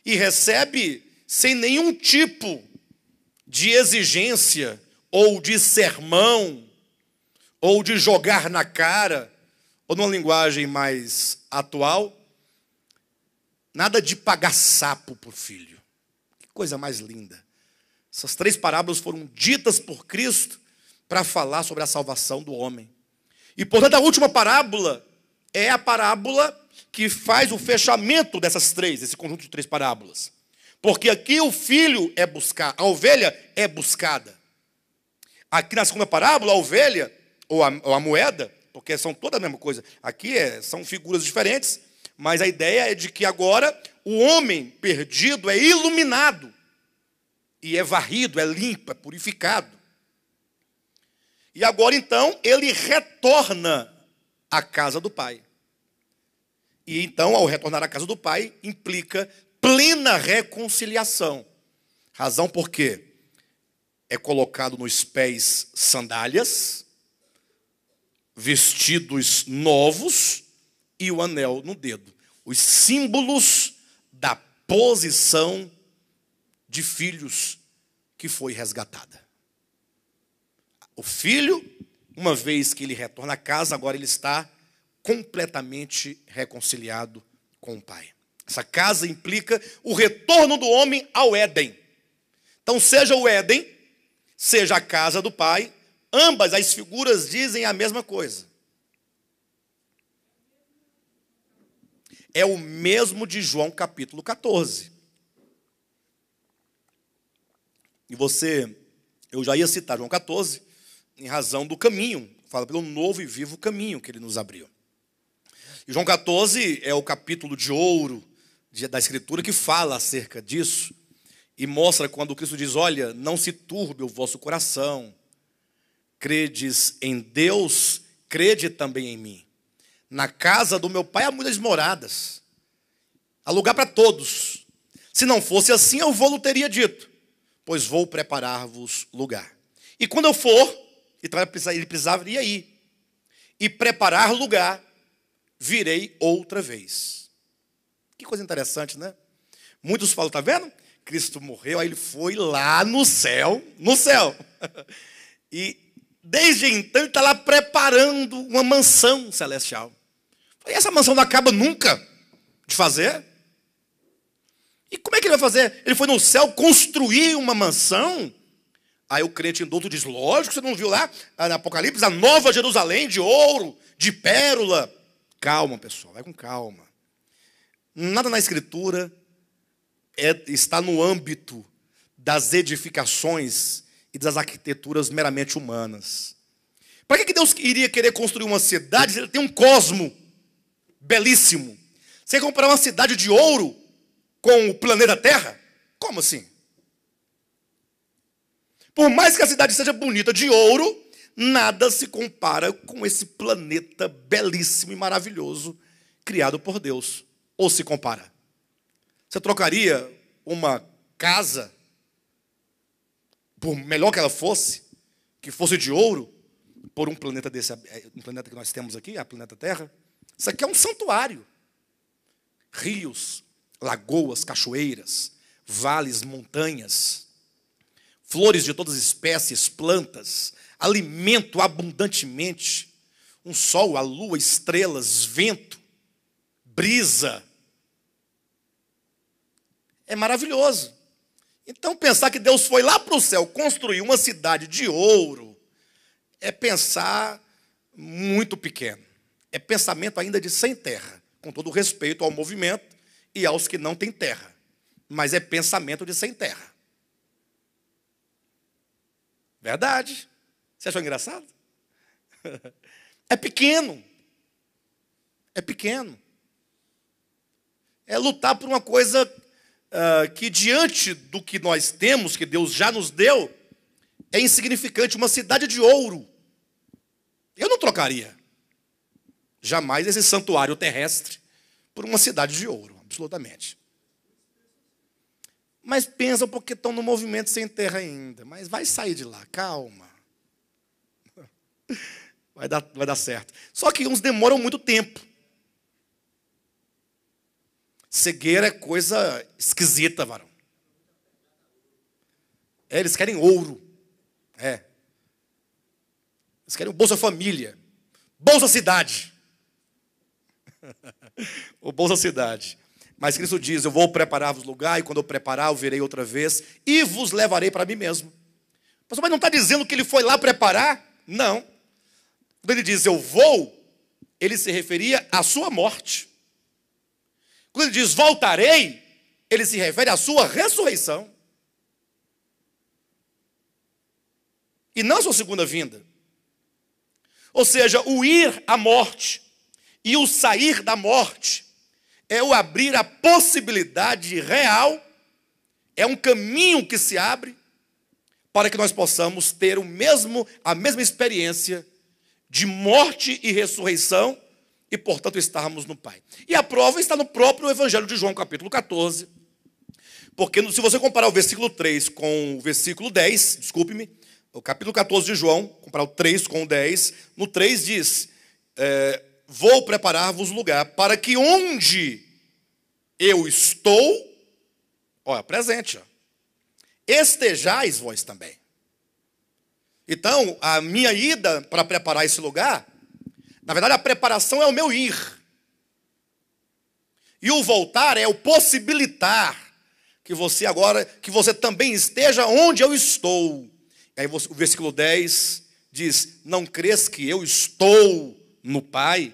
E recebe sem nenhum tipo de exigência, ou de sermão, ou de jogar na cara, ou numa linguagem mais atual, nada de pagar sapo por filho. Que coisa mais linda. Essas 3 parábolas foram ditas por Cristo para falar sobre a salvação do homem. E, portanto, a última parábola é a parábola que faz o fechamento dessas 3, esse conjunto de 3 parábolas. Porque aqui o filho é buscado, a ovelha é buscada. Aqui na segunda parábola, a ovelha, ou a moeda, porque são toda a mesma coisa. Aqui são figuras diferentes, mas a ideia é de que agora o homem perdido é iluminado, e é varrido, é limpo, é purificado. E agora então ele retorna à casa do pai. E então, ao retornar à casa do pai, implica plena reconciliação. Razão por quê? É colocado nos pés sandálias, vestidos novos e o anel no dedo. Os símbolos da posição de filhos que foi resgatada. O filho, uma vez que ele retorna à casa, agora ele está completamente reconciliado com o pai. Essa casa implica o retorno do homem ao Éden. Então, seja o Éden, seja a casa do pai, ambas as figuras dizem a mesma coisa. É o mesmo de João capítulo 14. E eu já ia citar João 14, em razão do caminho, fala pelo novo e vivo caminho que ele nos abriu. E João 14 é o capítulo de ouro da Escritura que fala acerca disso e mostra quando Cristo diz: olha, não se turbe o vosso coração, credes em Deus, crede também em mim. Na casa do meu pai há muitas moradas, há lugar para todos. Se não fosse assim, eu vou-lo teria dito, pois vou preparar-vos lugar. E quando eu for, ele precisaria ir, e preparar lugar, virei outra vez. Que coisa interessante, né? Muitos falam, tá vendo? Cristo morreu, aí ele foi lá no céu, e desde então ele está lá preparando uma mansão celestial. E essa mansão não acaba nunca de fazer. E como é que ele vai fazer? Ele foi no céu construir uma mansão. Aí o crente indulto diz, lógico, você não viu lá no Apocalipse, a nova Jerusalém de ouro, de pérola. Calma, pessoal, vai com calma. Nada na Escritura está no âmbito das edificações e das arquiteturas meramente humanas. Para que Deus iria querer construir uma cidade se ele tem um cosmo belíssimo? Você comparar uma cidade de ouro com o planeta Terra? Como assim? Por mais que a cidade seja bonita de ouro, nada se compara com esse planeta belíssimo e maravilhoso criado por Deus. Ou se compara? Você trocaria uma casa, por melhor que ela fosse de ouro, por um planeta desse, um planeta que nós temos aqui, a planeta Terra? Isso aqui é um santuário. Rios, lagoas, cachoeiras, vales, montanhas, flores de todas as espécies, plantas, alimento abundantemente, um sol, a lua, estrelas, vento, brisa. É maravilhoso. Então pensar que Deus foi lá para o céu construir uma cidade de ouro é pensar muito pequeno. É pensamento ainda de sem terra, com todo respeito ao movimento e aos que não têm terra. Mas é pensamento de sem terra. Verdade. Você achou engraçado? É pequeno. É pequeno. É lutar por uma coisa que diante do que nós temos, que Deus já nos deu, é insignificante. Uma cidade de ouro. Eu não trocaria jamais esse santuário terrestre por uma cidade de ouro, absolutamente. Mas pensam porque estão no movimento sem terra ainda. Mas vai sair de lá, calma. Vai dar certo. Só que uns demoram muito tempo. Cegueira é coisa esquisita, varão. Eles querem ouro. Eles querem o Bolsa Família. Bolsa Cidade. O Bolsa Cidade. Mas Cristo diz, eu vou preparar-vos lugar, e quando eu preparar, eu virei outra vez, e vos levarei para mim mesmo. Pastor, mas não está dizendo que ele foi lá preparar? Não. Quando ele diz, eu vou, ele se referia à sua morte. Quando ele diz, voltarei, ele se refere à sua ressurreição. E não à sua segunda vinda. Ou seja, o ir à morte e o sair da morte é o abrir a possibilidade real, é um caminho que se abre para que nós possamos ter a mesma experiência de morte e ressurreição e, portanto, estarmos no Pai. E a prova está no próprio Evangelho de João, capítulo 14, porque se você comparar o versículo 3 com o versículo 10, desculpe-me, o capítulo 14 de João, comparar o 3 com o 10, no 3 diz, vou preparar-vos lugar para que onde eu estou, olha, presente, estejais vós também. Então, a minha ida para preparar esse lugar, na verdade a preparação é o meu ir. E o voltar é o possibilitar que você também esteja onde eu estou. Aí o versículo 10 diz, não crês que eu estou no Pai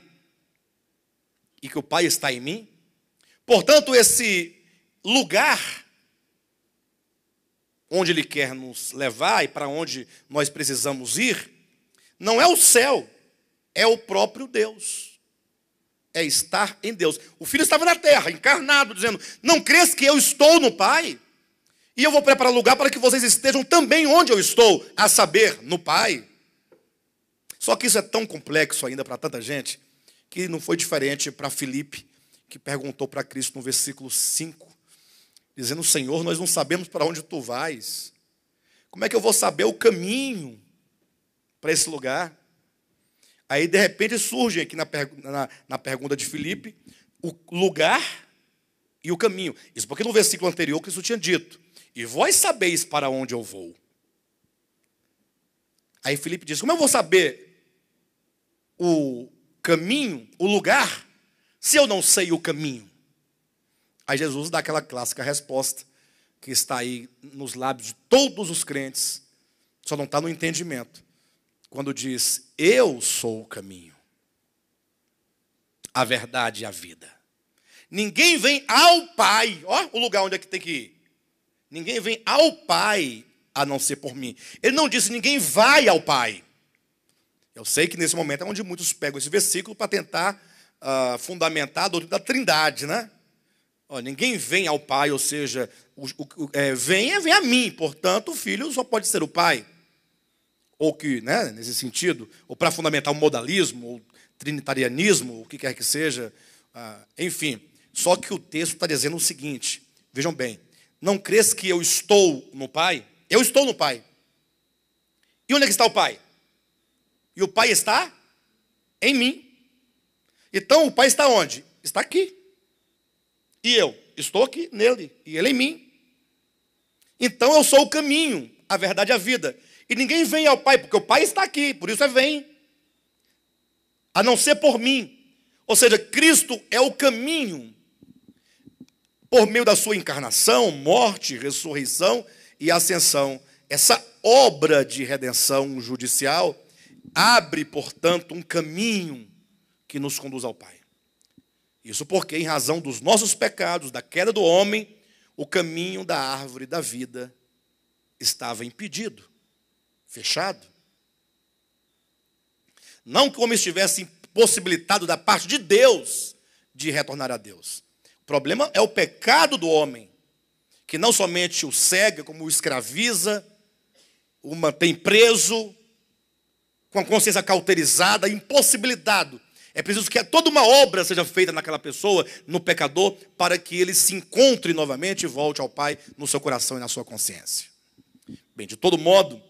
e que o Pai está em mim? Portanto, esse lugar onde Ele quer nos levar e para onde nós precisamos ir, não é o céu, é o próprio Deus. É estar em Deus. O Filho estava na terra, encarnado, dizendo, não crês que eu estou no Pai? E eu vou preparar lugar para que vocês estejam também onde eu estou, a saber, no Pai. Só que isso é tão complexo ainda para tanta gente, que não foi diferente para Filipe, que perguntou para Cristo no versículo 5, dizendo, Senhor, nós não sabemos para onde tu vais. Como é que eu vou saber o caminho para esse lugar? Aí, de repente, surge aqui na pergunta de Filipe, o lugar e o caminho. Isso porque no versículo anterior, Cristo tinha dito, e vós sabeis para onde eu vou. Aí Filipe diz, como eu vou saber o caminho, o lugar, se eu não sei o caminho? Aí Jesus dá aquela clássica resposta, que está aí nos lábios de todos os crentes, só não está no entendimento. Quando diz, eu sou o caminho, a verdade e a vida. Ninguém vem ao Pai, ó o lugar onde é que tem que ir. Ninguém vem ao Pai a não ser por mim. Ele não disse ninguém vai ao Pai. Eu sei que nesse momento é onde muitos pegam esse versículo para tentar fundamentar a doutrina da Trindade, né? Ó, ninguém vem ao Pai, ou seja, vem a mim. Portanto, o Filho só pode ser o Pai. Ou que, né, nesse sentido, ou para fundamentar o modalismo, ou trinitarianismo, o que quer que seja. Enfim, só que o texto está dizendo o seguinte, vejam bem, não crês que eu estou no Pai? Eu estou no Pai. E onde é que está o Pai? E o Pai está em mim. Então o Pai está onde? Está aqui. E eu estou aqui nele, e ele em mim. Então eu sou o caminho, a verdade e a vida. E ninguém vem ao Pai, porque o Pai está aqui, por isso vem. A não ser por mim. Ou seja, Cristo é o caminho, por meio da sua encarnação, morte, ressurreição e ascensão. Essa obra de redenção judicial abre, portanto, um caminho que nos conduz ao Pai. Isso porque, em razão dos nossos pecados, da queda do homem, o caminho da árvore da vida estava impedido, fechado. Não que o homem estivesse impossibilitado da parte de Deus de retornar a Deus. O problema é o pecado do homem, que não somente o cega, como o escraviza, o mantém preso, com a consciência cauterizada, impossibilitado É preciso que toda uma obra seja feita naquela pessoa, no pecador, para que ele se encontre novamente e volte ao Pai no seu coração e na sua consciência. Bem, de todo modo,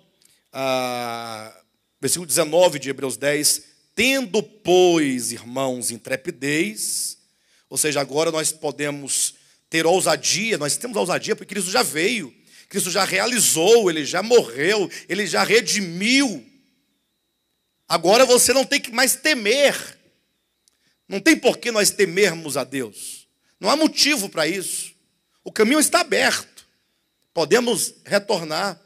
versículo 19 de Hebreus 10, tendo, pois, irmãos, intrepidez, ou seja, agora nós podemos ter ousadia, nós temos ousadia porque Cristo já veio, Cristo já realizou, Ele já morreu, Ele já redimiu. Agora você não tem que mais temer. Não tem por que nós temermos a Deus. Não há motivo para isso. O caminho está aberto. Podemos retornar.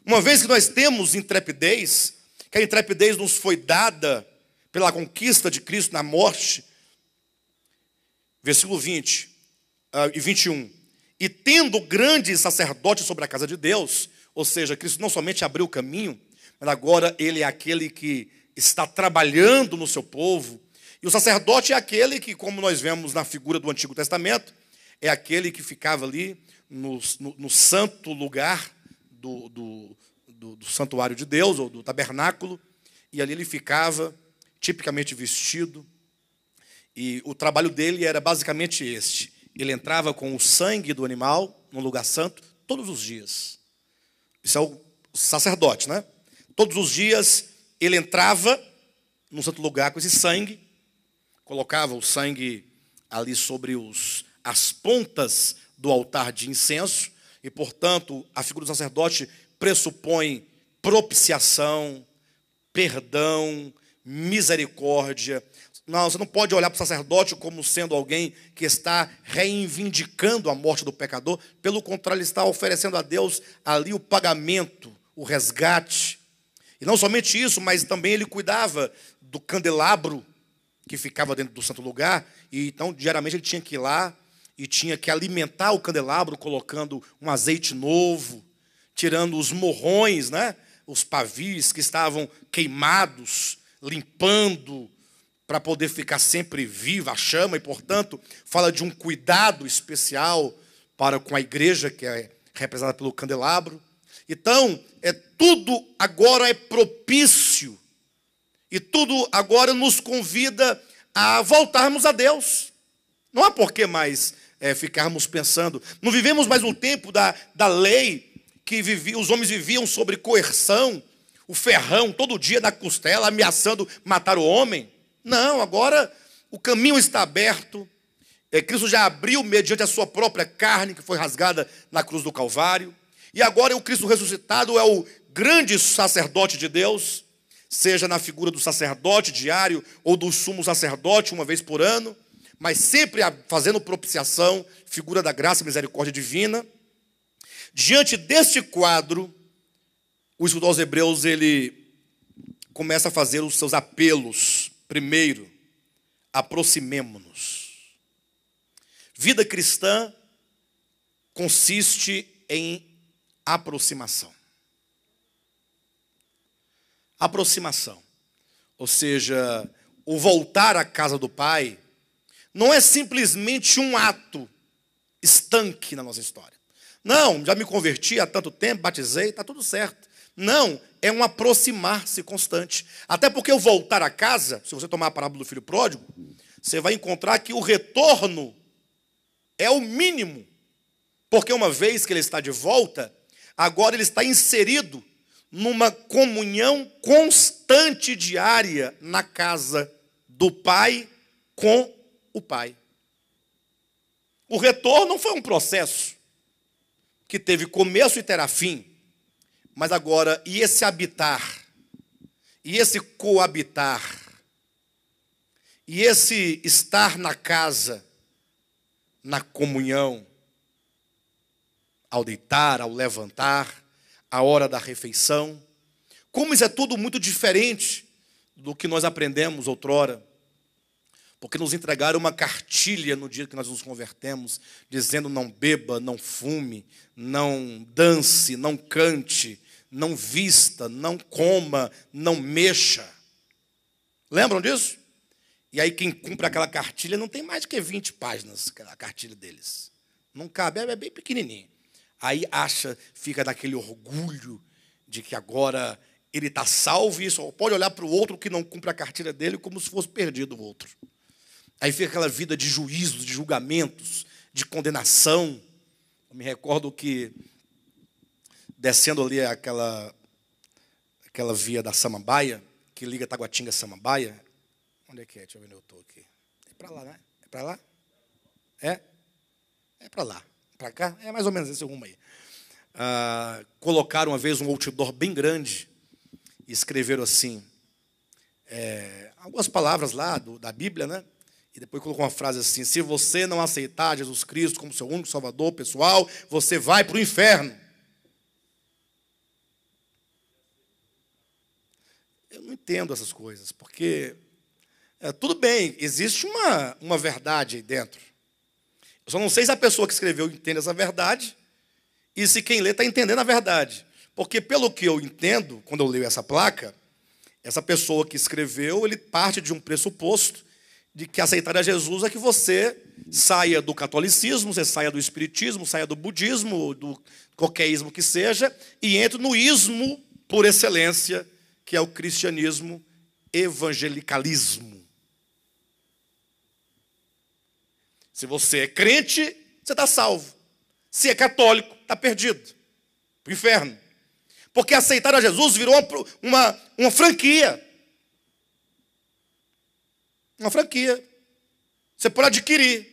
Uma vez que nós temos intrepidez, que a intrepidez nos foi dada pela conquista de Cristo na morte, versículo 20 e 21. E tendo grande sacerdote sobre a casa de Deus, ou seja, Cristo não somente abriu o caminho, mas agora Ele é aquele que está trabalhando no seu povo. E o sacerdote é aquele que, como nós vemos na figura do Antigo Testamento, é aquele que ficava ali no santo lugar do santuário de Deus, ou do tabernáculo, e ali ele ficava tipicamente vestido, e o trabalho dele era basicamente este: ele entrava com o sangue do animal no lugar santo todos os dias. Isso é o sacerdote, né? Todos os dias ele entrava no santo lugar com esse sangue, colocava o sangue ali sobre as pontas do altar de incenso, e, portanto, a figura do sacerdote pressupõe propiciação, perdão, misericórdia. Não, você não pode olhar para o sacerdote como sendo alguém que está reivindicando a morte do pecador. Pelo contrário, ele está oferecendo a Deus ali o pagamento, o resgate. E não somente isso, mas também ele cuidava do candelabro que ficava dentro do santo lugar. E então, diariamente, ele tinha que ir lá e tinha que alimentar o candelabro, colocando um azeite novo, tirando os morrões, né? Os pavis que estavam queimados, limpando, para poder ficar sempre viva a chama. E, portanto, fala de um cuidado especial para com a igreja, que é representada pelo candelabro. Então, tudo agora é propício, e tudo agora nos convida a voltarmos a Deus. Não há por que mais ficarmos pensando. Não vivemos mais um tempo da lei, que os homens viviam sobre coerção, o ferrão todo dia na costela, ameaçando matar o homem. Não, agora o caminho está aberto. Cristo já abriu mediante a sua própria carne, que foi rasgada na cruz do Calvário. E agora o Cristo ressuscitado é o grande sacerdote de Deus, seja na figura do sacerdote diário ou do sumo sacerdote uma vez por ano, mas sempre fazendo propiciação, figura da graça e misericórdia divina. Diante deste quadro, o escritor aos Hebreus, ele começa a fazer os seus apelos. Primeiro, aproximemo-nos. Vida cristã consiste em aproximação. Aproximação. Ou seja, o voltar à casa do Pai não é simplesmente um ato estanque na nossa história. Não, já me converti há tanto tempo, batizei, está tudo certo. Não, é um aproximar-se constante. Até porque o voltar a casa, se você tomar a parábola do filho pródigo, você vai encontrar que o retorno é o mínimo. Porque uma vez que ele está de volta, agora ele está inserido numa comunhão constante diária na casa do Pai com o Pai. O retorno não foi um processo que teve começo e terá fim, mas agora, e esse habitar, e esse coabitar, e esse estar na casa, na comunhão, ao deitar, ao levantar, a hora da refeição. Como isso é tudo muito diferente do que nós aprendemos outrora, porque nos entregaram uma cartilha no dia que nós nos convertemos, dizendo: não beba, não fume, não dance, não cante, não vista, não coma, não mexa. Lembram disso? E aí quem cumpre aquela cartilha não tem mais do que 20 páginas, a cartilha deles. Não cabe, é bem pequenininho. Aí fica daquele orgulho de que agora ele está salvo e só pode olhar para o outro que não cumpre a cartilha dele como se fosse perdido o outro. Aí fica aquela vida de juízos, de julgamentos, de condenação. Eu me recordo que, descendo ali aquela via da Samambaia, que liga Taguatinga a Samambaia. Onde é que é? Deixa eu ver onde eu estou aqui. É para lá, né? É para lá? É? É para lá. Para cá? É mais ou menos esse rumo aí. Colocaram uma vez um outdoor bem grande e escreveram assim, algumas palavras lá da Bíblia, né? E depois colocou uma frase assim: se você não aceitar Jesus Cristo como seu único salvador pessoal, você vai para o inferno. Eu não entendo essas coisas, porque tudo bem, existe uma verdade aí dentro. Eu só não sei se a pessoa que escreveu entende essa verdade e se quem lê está entendendo a verdade. Porque, pelo que eu entendo, quando eu leio essa placa, essa pessoa que escreveu, ele parte de um pressuposto de que aceitar a Jesus é que você saia do catolicismo, você saia do espiritismo, saia do budismo, do qualquer ismo que seja, e entre no ismo por excelência, que é o cristianismo evangelicalismo. Se você é crente, você está salvo. Se é católico, está perdido. Para o inferno. Porque aceitar a Jesus virou uma franquia. Uma franquia. Você pode adquirir,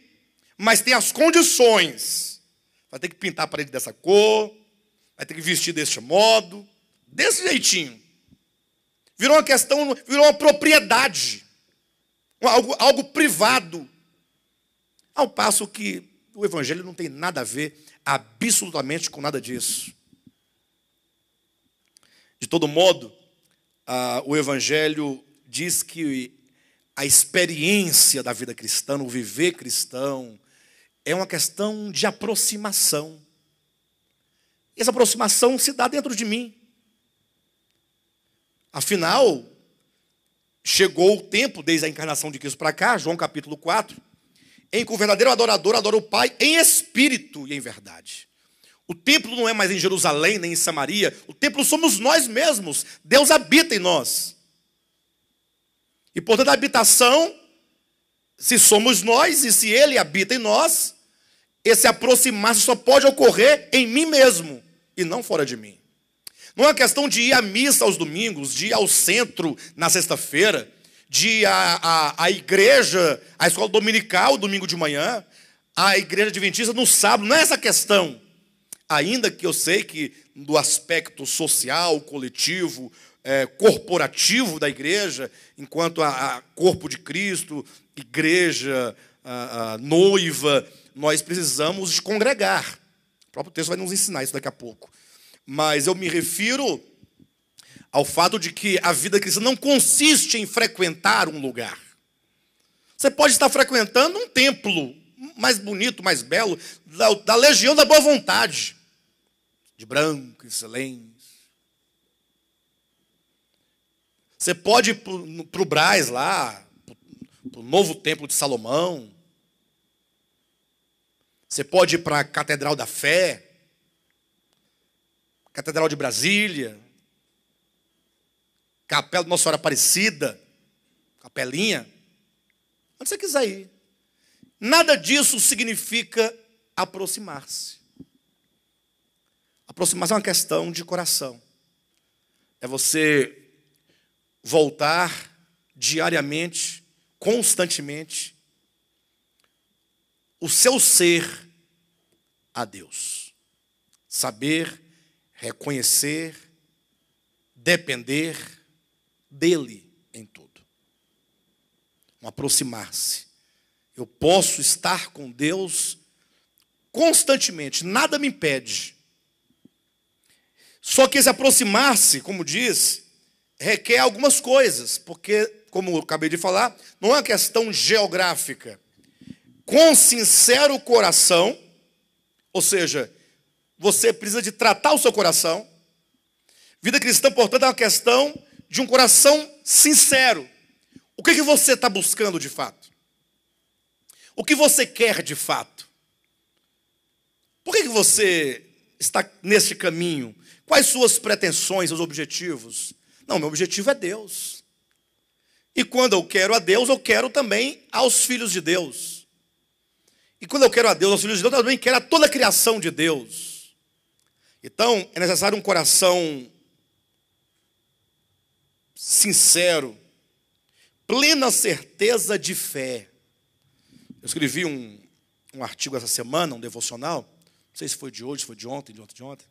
mas tem as condições. Vai ter que pintar a parede dessa cor, vai ter que vestir deste modo, desse jeitinho. Virou uma questão, virou uma propriedade. Algo privado. Ao passo que o evangelho não tem nada a ver absolutamente com nada disso. De todo modo, o evangelho diz que a experiência da vida cristã, o viver cristão, é uma questão de aproximação. E essa aproximação se dá dentro de mim. Afinal, chegou o tempo, desde a encarnação de Cristo para cá, João capítulo 4, em que o verdadeiro adorador adora o Pai em espírito e em verdade. O templo não é mais em Jerusalém, nem em Samaria. O templo somos nós mesmos. Deus habita em nós. E, portanto, a habitação, se somos nós e se Ele habita em nós, esse aproximar-se só pode ocorrer em mim mesmo e não fora de mim. Não é uma questão de ir à missa aos domingos, de ir ao centro na sexta-feira, de ir à igreja, à escola dominical, domingo de manhã, à igreja adventista no sábado. Não é essa questão. Ainda que eu sei que do aspecto social, coletivo, corporativo da igreja, enquanto a corpo de Cristo, igreja, noiva, nós precisamos de congregar. O próprio texto vai nos ensinar isso daqui a pouco. Mas eu me refiro ao fato de que a vida cristã não consiste em frequentar um lugar. Você pode estar frequentando um templo mais bonito, mais belo, da legião da boa vontade, de branco, excelente. Você pode ir para o Brás lá, para o novo templo de Salomão. Você pode ir para a Catedral da Fé, Catedral de Brasília, Capela de Nossa Senhora Aparecida, Capelinha, onde você quiser ir. Nada disso significa aproximar-se. Aproximar-se é uma questão de coração. É você voltar diariamente, constantemente, o seu ser a Deus. Saber, reconhecer, depender dele em tudo. Um aproximar-se. Eu posso estar com Deus constantemente, nada me impede. Só que esse aproximar-se, como diz, requer algumas coisas, porque, como eu acabei de falar, não é uma questão geográfica. Com sincero coração, ou seja, você precisa de tratar o seu coração. Vida cristã, portanto, é uma questão de um coração sincero. O que você está buscando de fato? O que você quer de fato? Por que você está neste caminho? Quais suas pretensões, seus objetivos? Não, meu objetivo é Deus. E quando eu quero a Deus, eu quero também aos filhos de Deus. E quando eu quero a Deus, aos filhos de Deus, eu também quero a toda a criação de Deus. Então, é necessário um coração sincero, plena certeza de fé. Eu escrevi um artigo essa semana, um devocional, não sei se foi de hoje, se foi de ontem, de ontem.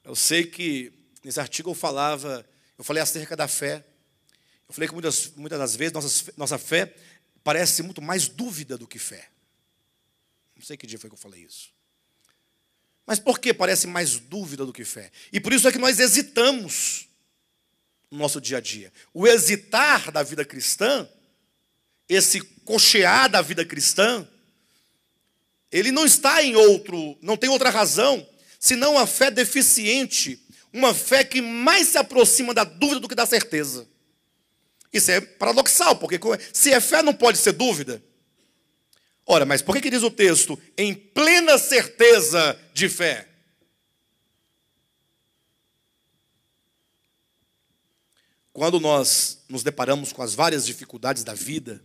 Eu sei que nesse artigo eu falei acerca da fé. Eu falei que muitas das vezes nossa fé parece muito mais dúvida do que fé. Não sei que dia foi que eu falei isso. Mas por que parece mais dúvida do que fé? E por isso é que nós hesitamos no nosso dia a dia. O hesitar da vida cristã, esse cochear da vida cristã, ele não está não tem outra razão, senão a fé deficiente, uma fé que mais se aproxima da dúvida do que da certeza. Isso é paradoxal, porque se é fé não pode ser dúvida. Ora, mas por que diz o texto, em plena certeza de fé? Quando nós nos deparamos com as várias dificuldades da vida,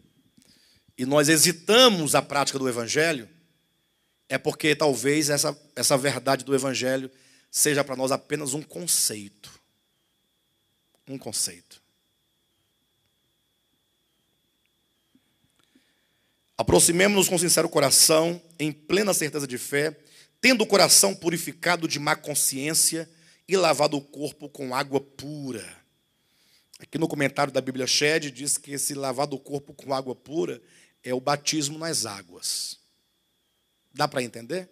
e nós hesitamos a prática do Evangelho, é porque talvez essa verdade do Evangelho seja para nós apenas um conceito. Um conceito. Aproximemo-nos com sincero coração, em plena certeza de fé, tendo o coração purificado de má consciência e lavado o corpo com água pura. Aqui no comentário da Bíblia Shed diz que esse lavado o corpo com água pura é o batismo nas águas. Dá para entender?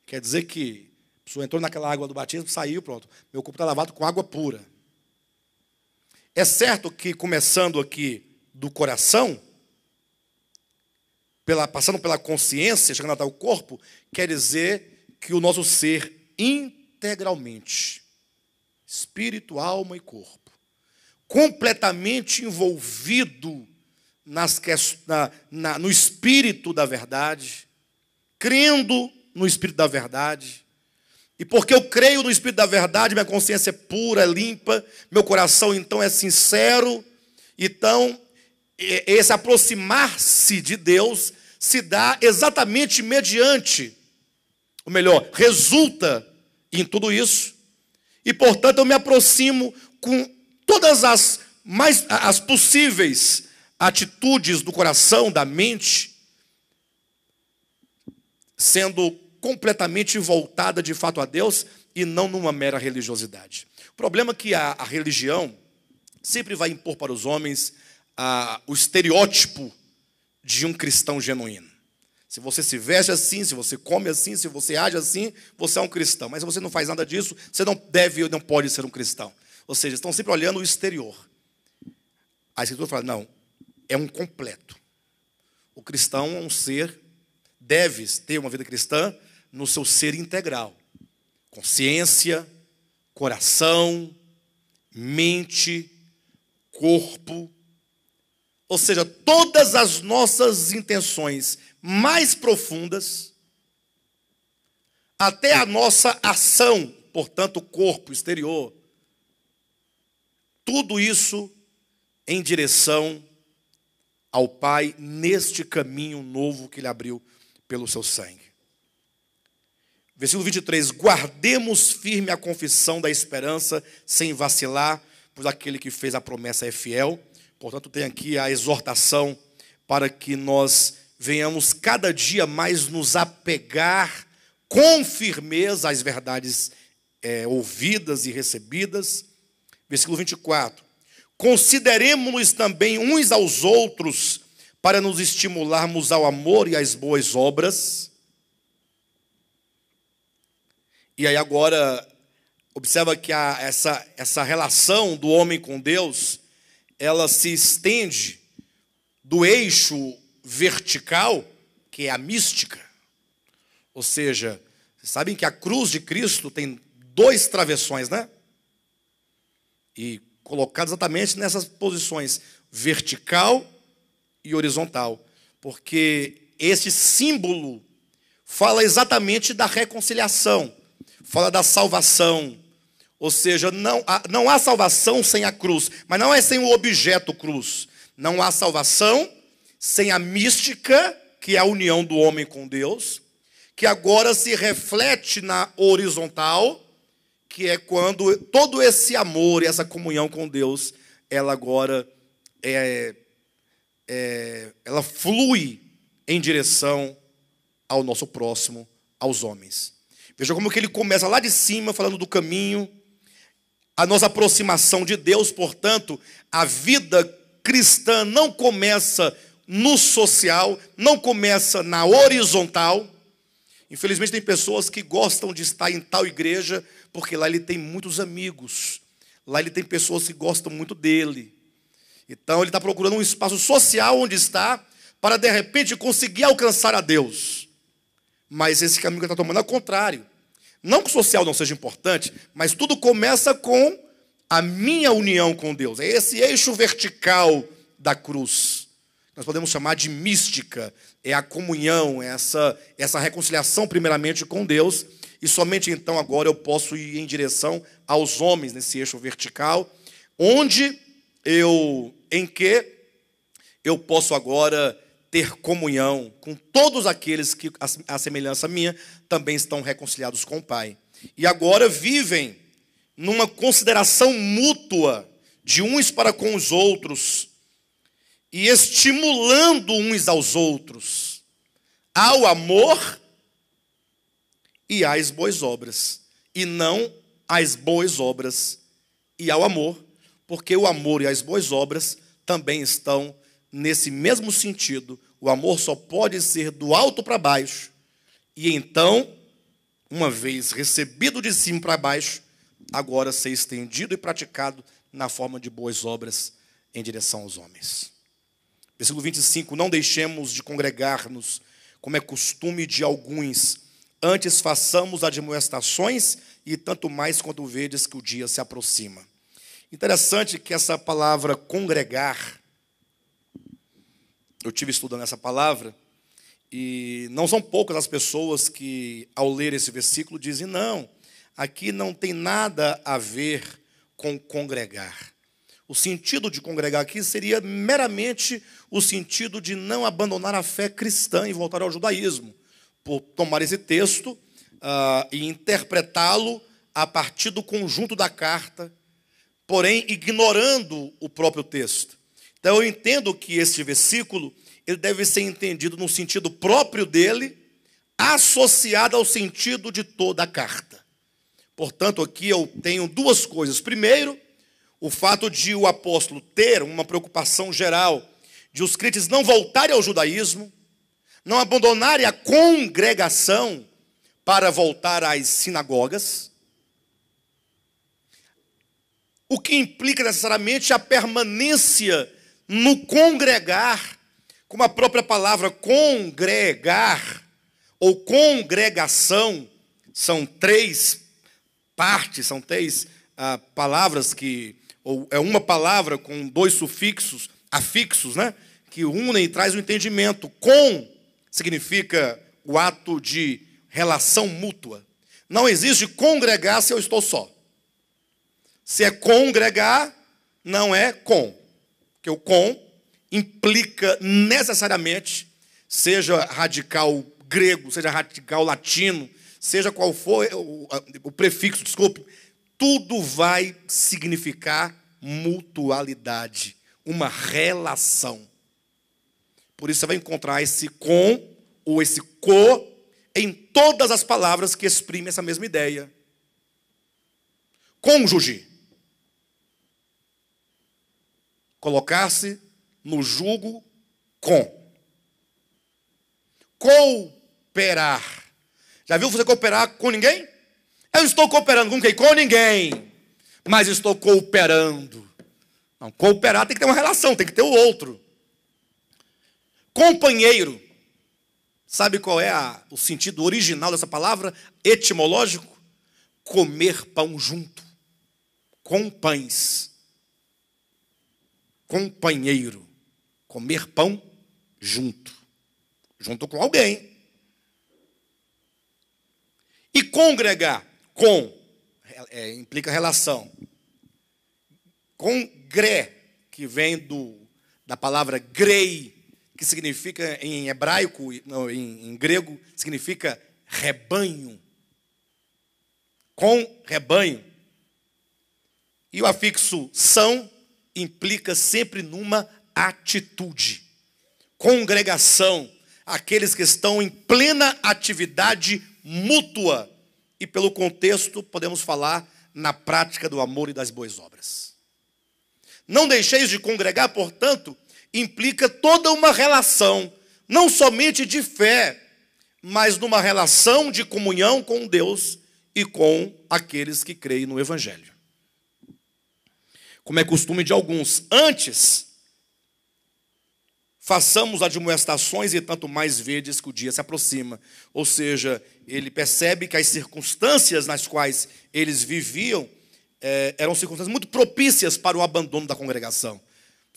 Quer dizer que a pessoa entrou naquela água do batismo, saiu, pronto. Meu corpo está lavado com água pura. É certo que, começando aqui do coração, passando pela consciência, chegando até o corpo, quer dizer que o nosso ser integralmente, espírito, alma e corpo, completamente envolvido no Espírito da verdade, crendo no Espírito da verdade. E porque eu creio no Espírito da verdade, minha consciência é pura, é limpa, meu coração então é sincero. Então, esse aproximar-se de Deus se dá exatamente mediante, ou melhor, resulta em tudo isso. E, portanto, eu me aproximo com todas as possíveis atitudes do coração, da mente, sendo completamente voltada de fato a Deus e não numa mera religiosidade. O problema é que a religião sempre vai impor para os homens o estereótipo de um cristão genuíno. Se você se veste assim, se você come assim, se você age assim, você é um cristão. Mas se você não faz nada disso, você não deve ou não pode ser um cristão. Ou seja, estão sempre olhando o exterior. A Escritura fala, não, é um completo. O cristão é um ser, deve ter uma vida cristã no seu ser integral. Consciência, coração, mente, corpo. Ou seja, todas as nossas intenções mais profundas, até a nossa ação, portanto, corpo exterior, tudo isso em direção ao Pai neste caminho novo que Ele abriu pelo seu sangue. Versículo 23, guardemos firme a confissão da esperança, sem vacilar, pois aquele que fez a promessa é fiel. Portanto, tem aqui a exortação para que nós venhamos cada dia mais nos apegar com firmeza às verdades ouvidas e recebidas. Versículo 24, consideremos-nos também uns aos outros para nos estimularmos ao amor e às boas obras. E aí agora, observa que essa relação do homem com Deus, ela se estende do eixo vertical, que é a mística. Ou seja, vocês sabem que a cruz de Cristo tem 2 travessões, né? E colocado exatamente nessas posições, vertical e horizontal. Porque esse símbolo fala exatamente da reconciliação. fala da salvação. Ou seja, não há salvação sem a cruz, mas não é sem o objeto cruz. Não há salvação sem a mística, que é a união do homem com Deus, que agora se reflete na horizontal, que é quando todo esse amor e essa comunhão com Deus, ela agora ela flui em direção ao nosso próximo, aos homens. Veja como que ele começa lá de cima, falando do caminho, a nossa aproximação de Deus. Portanto, a vida cristã não começa no social, não começa na horizontal. Infelizmente tem pessoas que gostam de estar em tal igreja, porque lá ele tem muitos amigos, lá ele tem pessoas que gostam muito dele. Então ele está procurando um espaço social onde está, para de repente conseguir alcançar a Deus. Mas esse caminho que ele está tomando é o contrário. Não que o social não seja importante, mas tudo começa com a minha união com Deus. É esse eixo vertical da cruz. Nós podemos chamar de mística. É a comunhão, é essa reconciliação primeiramente com Deus. E somente então agora eu posso ir em direção aos homens nesse eixo vertical, em que eu posso agora ter comunhão com todos aqueles que, à semelhança minha, também estão reconciliados com o Pai. E agora vivem numa consideração mútua de uns para com os outros e estimulando uns aos outros ao amor e às boas obras, e não às boas obras e ao amor, porque o amor e as boas obras também estão nesse mesmo sentido. O amor só pode ser do alto para baixo, e então, uma vez recebido de cima para baixo, agora ser estendido e praticado na forma de boas obras em direção aos homens. Versículo 25: não deixemos de congregar-nos, como é costume de alguns, antes façamos admoestações, e tanto mais quando vedes que o dia se aproxima. Interessante que essa palavra congregar, eu tive estudando essa palavra, e não são poucas as pessoas que, ao ler esse versículo, dizem: não, aqui não tem nada a ver com congregar. O sentido de congregar aqui seria meramente o sentido de não abandonar a fé cristã e voltar ao judaísmo, por tomar esse texto e interpretá-lo a partir do conjunto da carta, porém ignorando o próprio texto. Então eu entendo que este versículo ele deve ser entendido no sentido próprio dele, associado ao sentido de toda a carta. Portanto, aqui eu tenho duas coisas. Primeiro, o fato de o apóstolo ter uma preocupação geral de os crentes não voltarem ao judaísmo, não abandonarem a congregação para voltar às sinagogas, o que implica necessariamente a permanência no congregar, como a própria palavra congregar ou congregação, são três partes, são três palavras ou é uma palavra com dois sufixos, afixos, né, que unem e traz o entendimento. Com significa o ato de relação mútua. Não existe congregar se eu estou só. Se é congregar, não é com. Porque o com implica necessariamente, seja radical grego, seja radical latino, seja qual for o prefixo, desculpe, tudo vai significar mutualidade, uma relação. Por isso você vai encontrar esse com ou esse co em todas as palavras que exprimem essa mesma ideia. Cônjuge. Colocar-se no jugo com. Cooperar. Já viu você cooperar com ninguém? Eu estou cooperando com quem? Com ninguém. Mas estou cooperando. Não, cooperar tem que ter uma relação, tem que ter o outro. Companheiro. Sabe qual é o sentido original dessa palavra? Etimológico? Comer pão junto. Com pães. Companheiro. Comer pão junto. Junto com alguém. E congregar. com, implica relação. Congre, que vem da palavra grei, que significa em hebraico, não, em grego, significa rebanho. Com rebanho. E o afixo são implica sempre numa atitude. Congregação, aqueles que estão em plena atividade mútua. E pelo contexto, podemos falar na prática do amor e das boas obras. Não deixeis de congregar, portanto, implica toda uma relação, não somente de fé, mas numa relação de comunhão com Deus e com aqueles que creem no Evangelho. Como é costume de alguns, antes façamos admoestações e tanto mais vedes que o dia se aproxima. Ou seja, ele percebe que as circunstâncias nas quais eles viviam eram circunstâncias muito propícias para o abandono da congregação.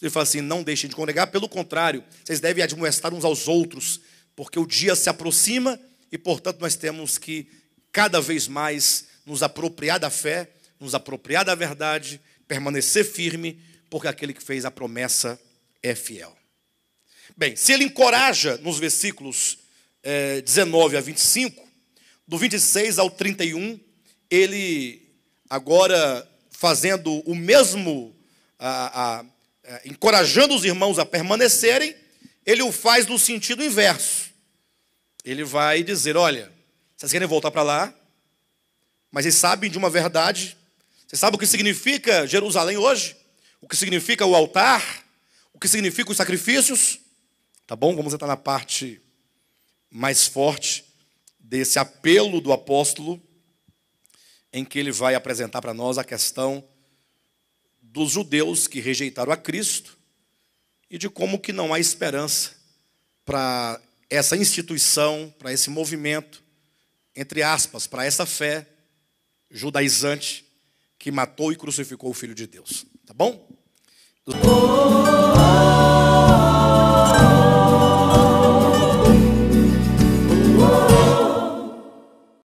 Ele fala assim, não deixem de congregar, pelo contrário, vocês devem admoestar uns aos outros, porque o dia se aproxima e, portanto, nós temos que cada vez mais nos apropriar da fé, nos apropriar da verdade, permanecer firme, porque aquele que fez a promessa é fiel. Bem, se ele encoraja nos versículos 19 a 25, do 26 ao 31, ele agora fazendo o mesmo, encorajando os irmãos a permanecerem, ele o faz no sentido inverso. Ele vai dizer, olha, vocês querem voltar para lá, mas vocês sabem de uma verdade. Você sabe o que significa Jerusalém hoje? O que significa o altar? O que significa os sacrifícios? Tá bom? Vamos entrar na parte mais forte desse apelo do apóstolo, em que ele vai apresentar para nós a questão dos judeus que rejeitaram a Cristo e de como que não há esperança para essa instituição, para esse movimento, entre aspas, para essa fé judaizante que matou e crucificou o Filho de Deus. Tá bom?